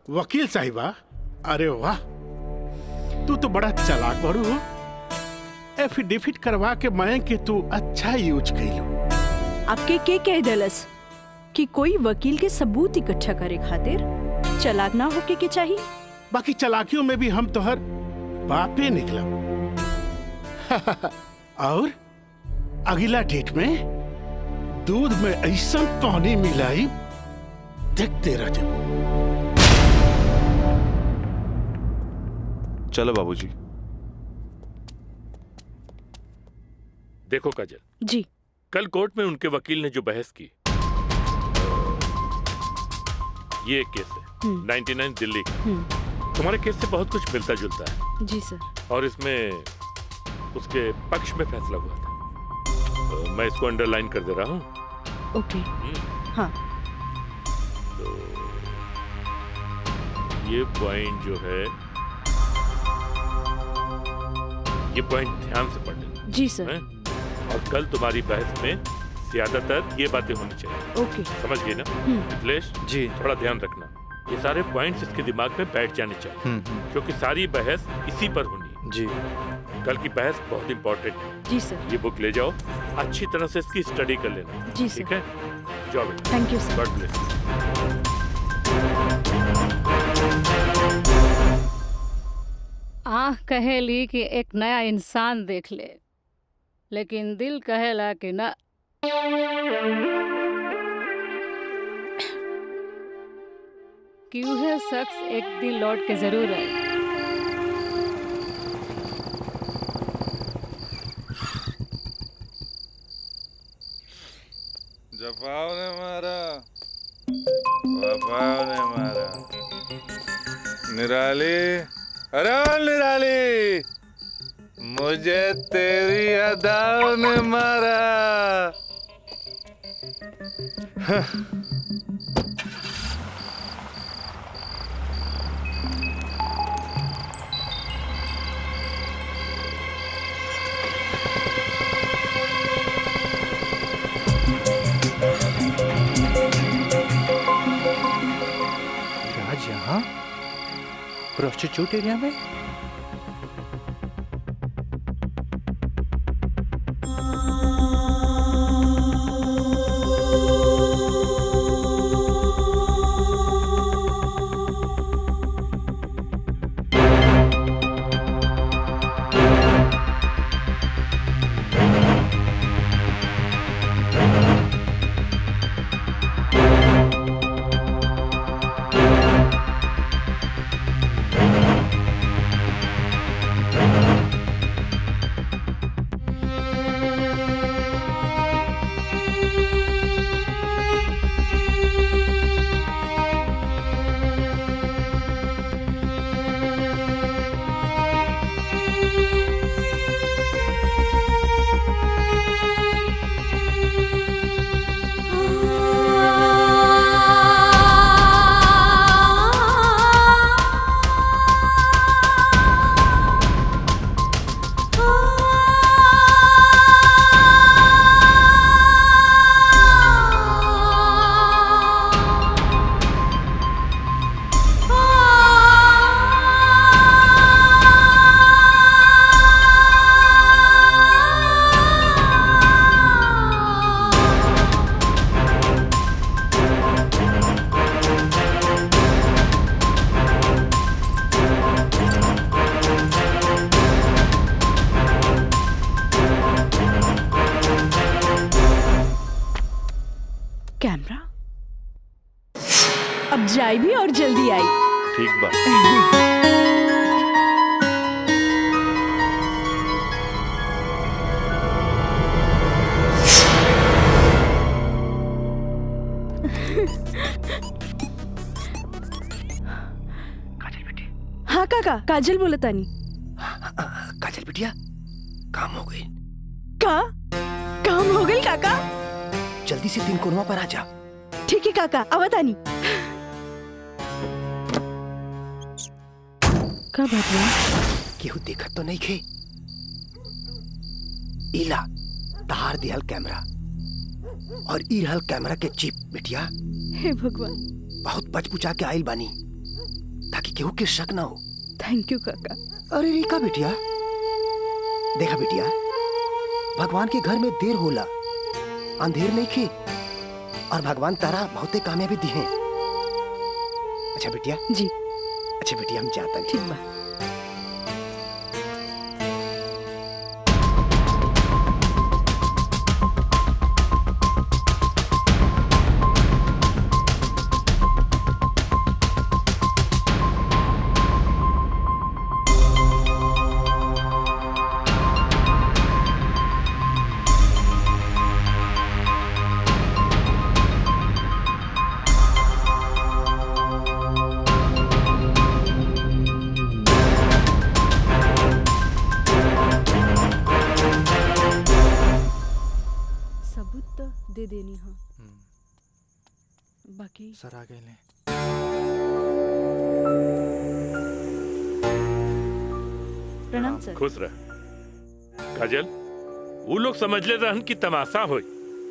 वकील साहिबा, अरे वाह, तू तो बड़ा चालाक बड़ू हो। एफिडेविट करवा के मैं कि तू अच्छा यूज कैलो। आपके के कह दलस कि कोई वकील के सबूत इकट्ठा करे खातिर चालाक ना होके के चाहिए? बाकी चालाकियों में भी हम तोहर बापे निकला। और अगला डेट में दूध में ऐसा पानी मिलाई, देखते रह जाओ। चलो बाबूजी। देखो काजल जी, कल कोर्ट में उनके वकील ने जो बहस की, ये एक केस है 99 दिल्ली का। तुम्हारे केस से बहुत कुछ मिलता जुलता है। जी सर। और इसमें उसके पक्ष में फैसला हुआ था। मैं इसको अंडरलाइन कर दे रहा हूँ। ओके। हाँ। तो ये पॉइंट जो है, ये पॉइंट ध्यान से पढ़ लेना। जी सर। और कल तुम्हारी बहस में ज्यादातर ये बातें होनी चाहिए। ओके। समझ गए ना मिथिलेश जी? थोड़ा ध्यान रखना, ये सारे पॉइंट्स इसके दिमाग में बैठ जाने चाहिए, क्योंकि सारी बहस इसी पर होनी जी। कल की बहस बहुत इंपॉर्टेंट है। जी सर। ये बुक ले जाओ, अच्छी तरह से इसकी स्टडी कर लेना। जी ठीक है, जाओ बेटा। Thank you sir. God bless. आँख कहेली कि एक नया इंसान देख ले, लेकिन दिल कहेला कि ना। कि वह शख्स एक दिन लौट के जरूर आए। जफाव ने मारा, वफाव ने मारा। निराली, अरे निराली, मुझे तेरी अदाओं ने मारा। प्रोस्टिट्यूट एरिया में? कैमरा अब जाए भी और जल्दी आई। ठीक बा। हाँ काका, काजल बोला तानी। काजल बिटिया, काम हो गई। काम हो गई काका? जल्दी से 3 कोनवा पर आ जा। ठीक है काका, अब तानी। का बात है? केहू देखत तो नहीं खे? इला तहार दिहल कैमरा और ई रहल कैमरा के चिप बिटिया। हे भगवान, बहुत बचपुचा के आइल बानी ताकि केहू के शक ना हो। थैंक यू काका। अरे रिका बिटिया, देखा बिटिया, भगवान के घर में देर होला, अंधेर नहीं खे, और भगवान तारा बहुते कामयाबी दी हैं। अच्छा बिटिया जी। अच्छा बिटिया, हम जाता हैं। ठीक बा। दे देनी। हाँ बाकी सर आ गए। प्रणाम सर। खुश रह काजल। वो लोग समझ ले रहन की तमाशा होई,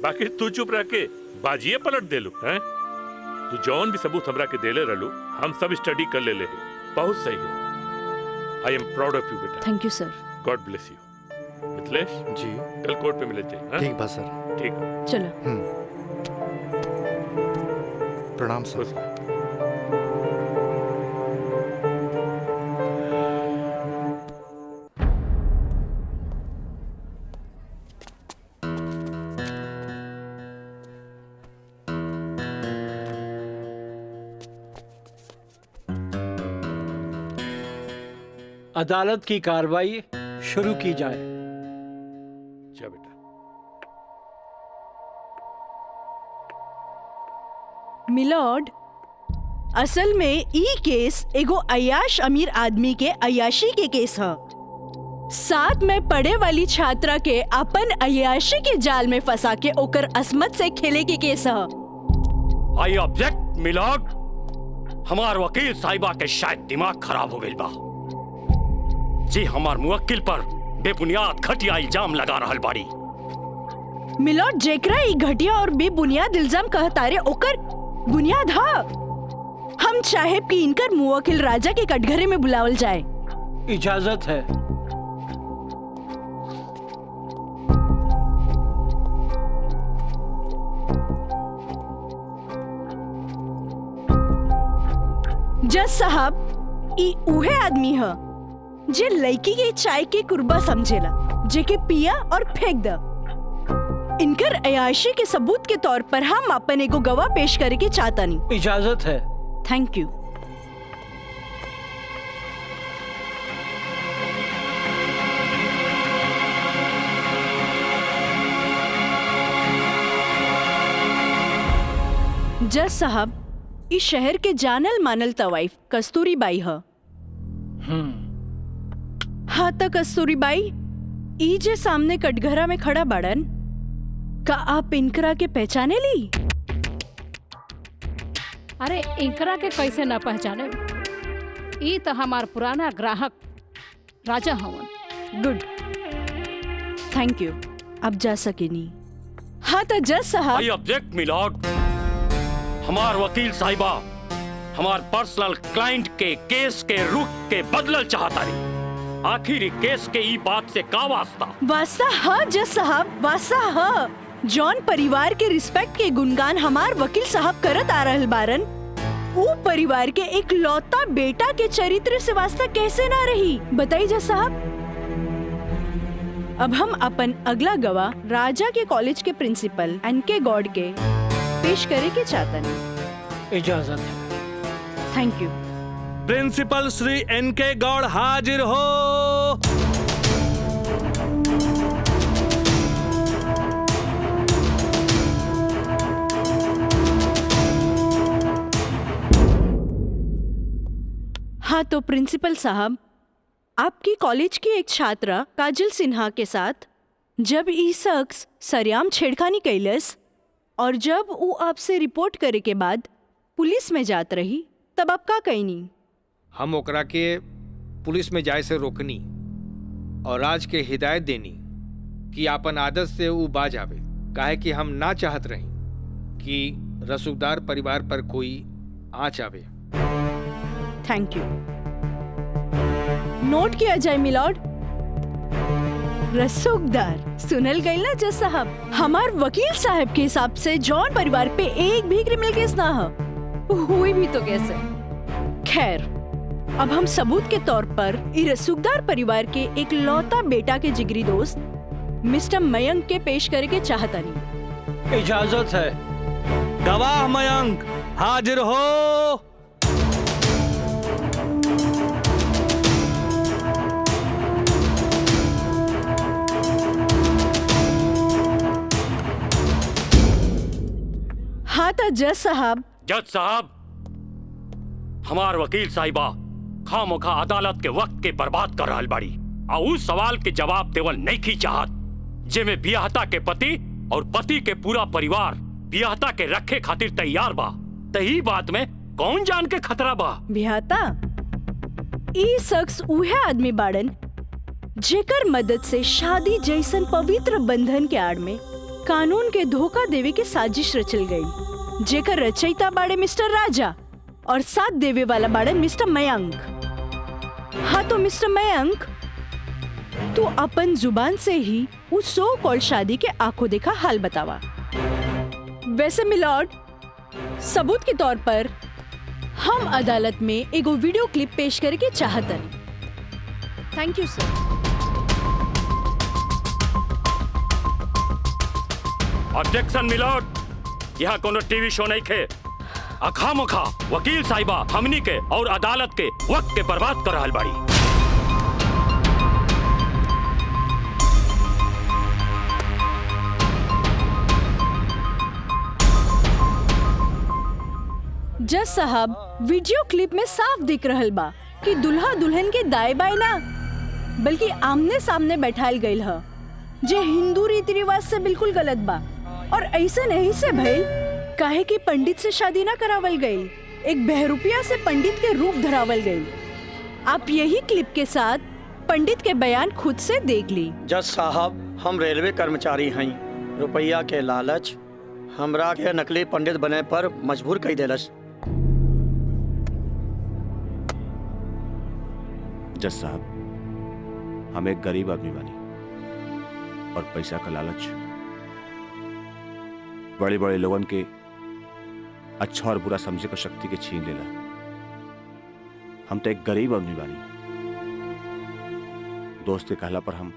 बाकी तू चुप रह के बाजिए पलट देलू हैं। तू जौन भी सबूत हमरा के देले रहलू, हम सब स्टडी कर ले बहुत सही है। I am proud of you बेटा। Thank you sir. God bless you. Mithilesh ji, कल कोर्ट पे मिले थे। ठीक बा सर। ठीक है, चलो। प्रणाम सर। अदालत की कार्रवाई शुरू की जाए। जा बेटा। मिलॉर्ड, असल में ई केस एगो अय्याश अमीर आदमी के अय्याशी के केस है। साथ में पढ़े वाली छात्रा के अपन अय्याशी के जाल में फंसा के ओकर असमत से खेले के केस है। I object milord. हमार वकील साहिबा के शायद दिमाग खराब हो गई बा जी। हमार मुवक्किल पर बेबुनियाद घटिया इल्जाम लगा रहल बाड़ी। मिलॉर्ड, जेकरा ई घटिया और बेबुनियाद इल्जाम कहतारे ओकर बुनियाद है। हम चाहे कि इनकर मुवक्किल राजा के कटघरे में बुलावल जाए। इजाजत है। जज साहब, ई उहे आदमी ह जे लड़की के चाय के कुर्बा समझेला, जेके पिया और फेंक द। इनकर अयाशी के सबूत के तौर पर हम अपन एगो गवाह पेश करे के चाहतानी। इजाजत है। Thank you. जज साहब, इस शहर के जानल मानल तवाइफ कस्तूरी बाई ह। हाँ तो कस्तूरी बाई, ई जे सामने कटघरा में खड़ा बाड़न, का आप इनकरा के पहचाने ली? अरे इनकरा के कैसे न पहचाने? ई तो हमार पुराना ग्राहक राजा हवन। Good, thank you. अब जा सकेनी। हाँ तो जज साहब। I object milord. हमार वकील साहिबा हमार पर्सनल क्लाइंट के केस के रुख के बदलल चाहता रही। आखिर केस के ई बात से का वास्ता? वास्ता हा जज साहब, वास्ता हा। जॉन परिवार के रिस्पेक्ट के गुणगान हमार वकील साहब करत आ रहल बारन, वो परिवार के एक लौता बेटा के चरित्र से वास्ता कैसे ना रही? बताइए जज साहब। अब हम अपन अगला गवाह राजा के कॉलेज के प्रिंसिपल एनके गॉड के पेश करे के चाहता नहीं। इजाजत है। Thank you. प्रिंसिपल श्री एनके गौड़ हाजिर हो। हाँ तो प्रिंसिपल साहब, आपकी कॉलेज की एक छात्रा काजल सिन्हा के साथ जब ई शख्स सरेआम छेड़खानी कैलस और जब वो आपसे रिपोर्ट करे के बाद पुलिस में जात रही, तब आप का कहनी? हम ओकरा के पुलिस में जाए से रोकनी और राज के हिदायत देनी कि आपन आदत से वो बाज आवे, काहे कि हम ना चाहत रही कि रसूखदार परिवार पर कोई आँच आवे। Thank you. नोट किया जाए मिलॉर्ड। रसूखदार सुनल गई ना जज साहब? हमार वकील साहब के हिसाब से जॉन परिवार पे एक भी क्रिमिनल केस ना हुई भी तो कैसे? खैर, अब हम सबूत के तौर पर इस रसूखदार परिवार के एक लौता बेटा के जिगरी दोस्त मिस्टर मयंक के पेश करे के चाहता नहीं। इजाजत है। गवाह मयंक हाजिर हो। हाँ तो जज साहब। जज साहब, हमार वकील साहिबा खामोखा अदालत के वक्त के बर्बाद कर रहल बाड़ी और उस सवाल के जवाब देवल नहीं की चाहत जेमे बियाहता के पति और पति के पूरा परिवार बियाहता के रखे खातिर तैयार बा। तही बात में कौन जान के खतरा बा? बियाहता ई शख्स उहे आदमी बाड़न जेकर मदद से शादी जैसन पवित्र बंधन के आड़ में कानून के धोखा देवे के साजिश रचल गई, जेकर रचयिता बाड़े मिस्टर राजा और साथ देवे वाला बाड़े मिस्टर मयंक। हाँ तो मिस्टर मयंक, तू अपन जुबान से ही उस सो कॉल्ड शादी के आंखों देखा हाल बतावा। वैसे मिलॉर्ड, सबूत के तौर पर हम अदालत में एगो वीडियो क्लिप पेश करके चाहतन। Thank you sir. Objection milord, यहाँ कोनो टीवी शो नहीं खे। अखामोखा वकील साहिबा हमनी के और अदालत के वक्त के बर्बाद कर रहल बाड़ी। जज साहब, वीडियो क्लिप में साफ दिख रहल बा कि दुल्हा दुल्हन के दाएं बाएं ना बल्कि आमने सामने बैठाल गईल ह, जे हिंदू रीति रिवाज से बिल्कुल गलत बा। और ऐसे नहीं से भइल काहे कि पंडित से शादी ना करावल गई, एक बहरूपिया से पंडित के रूप धरावल गई। आप यही क्लिप के साथ पंडित के बयान खुद से देख ली। जज साहब, हम रेलवे कर्मचारी हैं। रुपया के लालच हमरा के नकली पंडित बने पर मजबूर कर देलस। जज साहब, हम एक गरीब आदमी बानी और पैसा का लालच बड़े बड़े लोगन के अच्छा और बुरा समझे को शक्ति के छीन लेला। हम तो एक गरीब आदमी बानी। दोस्त के कहला पर हम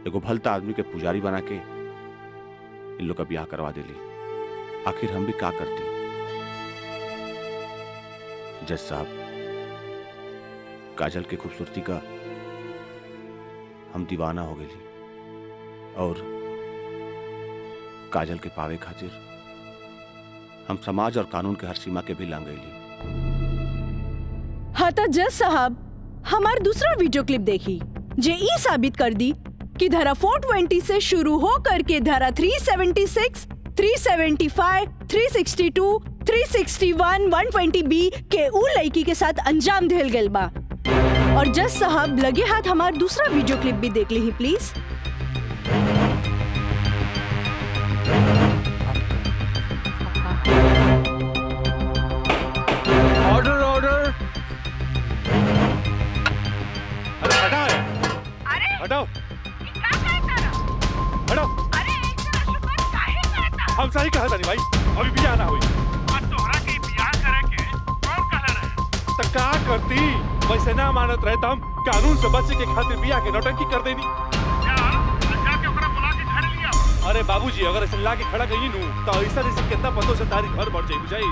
एगो भलता आदमी के पुजारी बना के इन लोग का ब्याह करवा देली। आखिर हम भी का करती। जज साहब, काजल की खूबसूरती का हम दीवाना हो गई और काजल के पावे खातिर हम समाज और कानून के हर सीमा के भी लांग गईली। हाँ तो जज साहब, हमार दूसरा वीडियो क्लिप देखी जे ई साबित कर दी कि धारा 420 से शुरू हो करके धारा 376, 375, 362, 361, 120B के ऊ लड़की के साथ अंजाम देल गल बा। और जज साहब लगे हाथ हमार दूसरा वीडियो क्लिप भी देख ली प्लीज। Order order. अरे हटाओ, हटाओ, हटाओ। हम सही कहा था भाई, अभी बियाह ना हुई। तो का करती? वैसे ना मानत रहे तो हम कानून से बचे के खातिर बियाह के नौटंकी कर देनी। अरे बाबूजी, अगर ऐसे ला के खड़ा कहीं नू तो ऐसा कितना पतों से तारी घर बढ़ जाए बुझाई।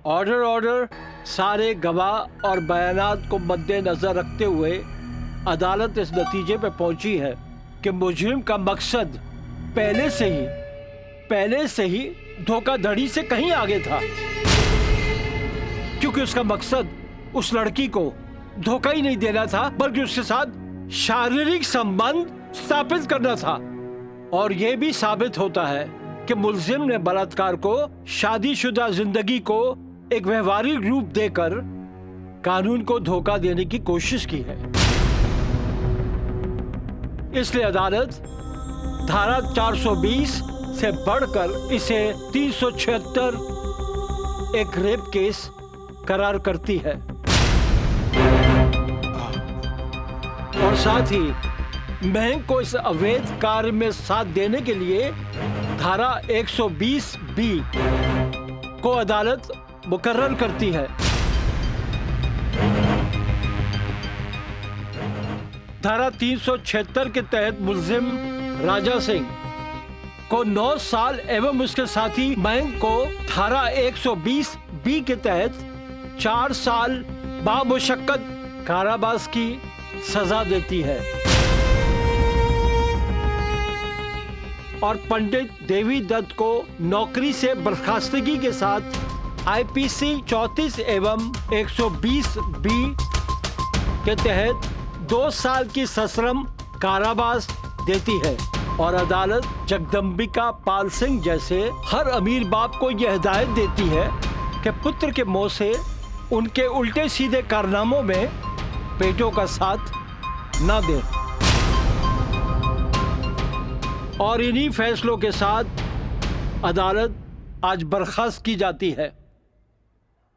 Order order. सारे गवाह और बयानात को मद्देनजर रखते हुए अदालत इस नतीजे पे पहुंची है कि मुजरिम का मकसद पहले से ही धोखाधड़ी से कहीं आगे था, क्योंकि उसका मकसद उस लड़की को धोखा ही नहीं देना था बल्कि उसके साथ शारीरिक संबंध स्थापित करना था। और यह भी साबित होता है कि मुलजिम ने बलात्कार को शादीशुदा जिंदगी को एक व्यवहारिक रूप देकर कानून को धोखा देने की कोशिश की है। इसलिए अदालत धारा 420 से बढ़कर इसे 376 एक रेप केस करार करती है और साथ ही महंग को इस अवैध कार्य में साथ देने के लिए धारा 120B को अदालत मुकर्रर करती है। धारा 376 के तहत मुलजिम राजा सिंह को 9 साल एवं उसके साथी महंग को धारा 120B के तहत 4 साल बामुशक्कत कारावास की सजा देती है और पंडित देवी दत्त को नौकरी से बर्खास्तगी के साथ IPC 34 एवं 120B के तहत 2 साल की सश्रम कारावास देती है। और अदालत जगदम्बिका पाल सिंह जैसे हर अमीर बाप को यह हिदायत देती है कि पुत्र के मुंह से उनके उल्टे सीधे कारनामों में बेटों का साथ न दें। और इन्हीं फैसलों के साथ अदालत आज बर्खास्त की जाती है।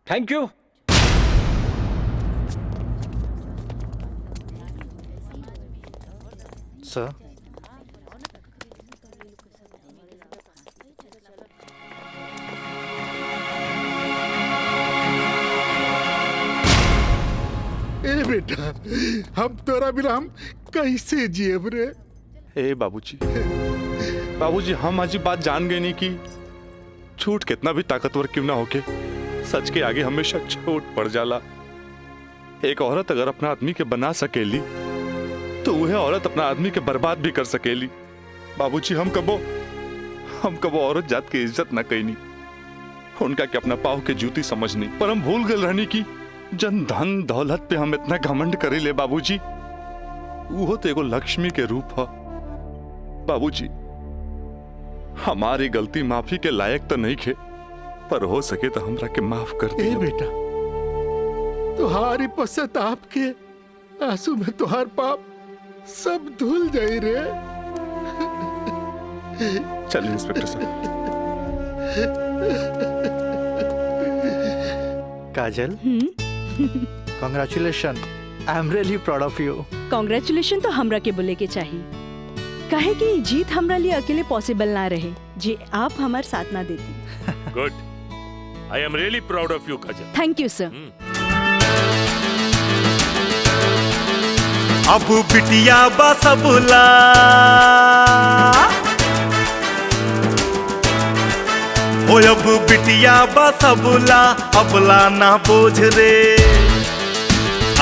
Thank you. सर, ए बेटा, हम तोरा बिना हम कैसे जियब रे? ए बाबूजी, हम आज बात जान गए नहीं कि झूठ कितना भी ताकतवर क्यों ना होके सच के आगे हमेशा छोट पड़ जाला। एक औरत अगर अपना आदमी के बना सकेली तो वह औरत अपना आदमी के बर्बाद भी कर सकेली। बाबूजी, हम कबो औरत जात की इज्जत ना कईनी, उनका के अपना पाव के जूती समझनी, पर हम भूल गए रहनी की जन धन दौलत पे हम इतना घमंड करे ले। बाबूजी, वो तो एगो लक्ष्मी के रूप है। बाबूजी, हमारी गलती माफी के लायक तो नहीं खे, पर हो सके तो हमरा के माफ कर दे। ए बेटा, तुहारी पश्चाताप के आंसू में तुहार पाप सब धुल जाई रे। चलिए इंस्पेक्टर साहब। Kajal, congratulation, I am really proud of you. Congratulation तो हमरा के बोले के चाहिए, काहे कि जीत हमरा लिए अकेले पॉसिबल ना रहे जी आप हमार साथ ना देती। Good, I am really proud of you Kajal. Thank you sir. अब बिटिया बसबुला हो, अब बिटिया बसबुला, अबला ना बोझ रे।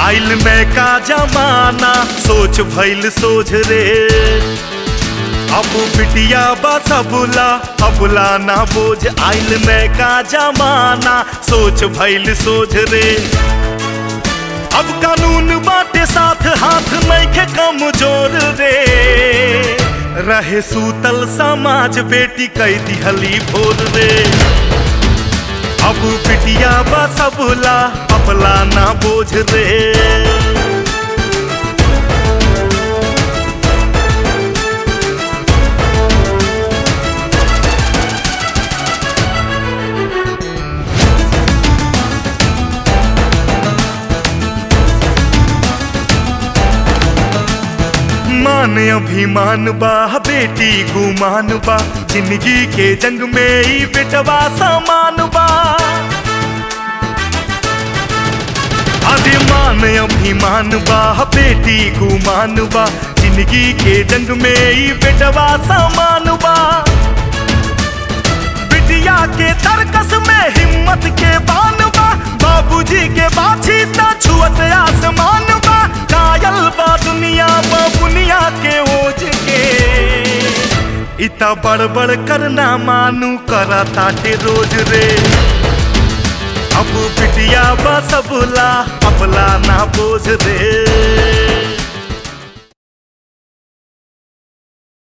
आइल में का जमाना, सोच भइल सोझ रे। अब बिटिया बसबुला, अबला ना बोझ, आइल में का जमाना, सोच भइल सोझ रे। अब कानून बाटे साथ, हाथ नइखे कमजोर रे। रहे सूतल समाज, बेटी कई दिहली भोर रे। अब बिटिया बसबुला, अबला ना बोझ रे। मान अभिमान बा, बेटी गुमान बा, जिंदगी के जंग में ही बेटवा समान बा। अरे मान अभिमान बा, बेटी गुमान बा, जिंदगी के जंग में ही बेटवा समान बा। बिटिया के तरकस में हिम्मत के बान बा, बाबूजी के बाछी ता छुअत आसमान बा। कायल बा दुनिया बुनिया के ओझ के, इता बड़बड़ करना मानू करा ताटे रोज रे। अब बिटिया बसबुला, अबला ना बोझ रे।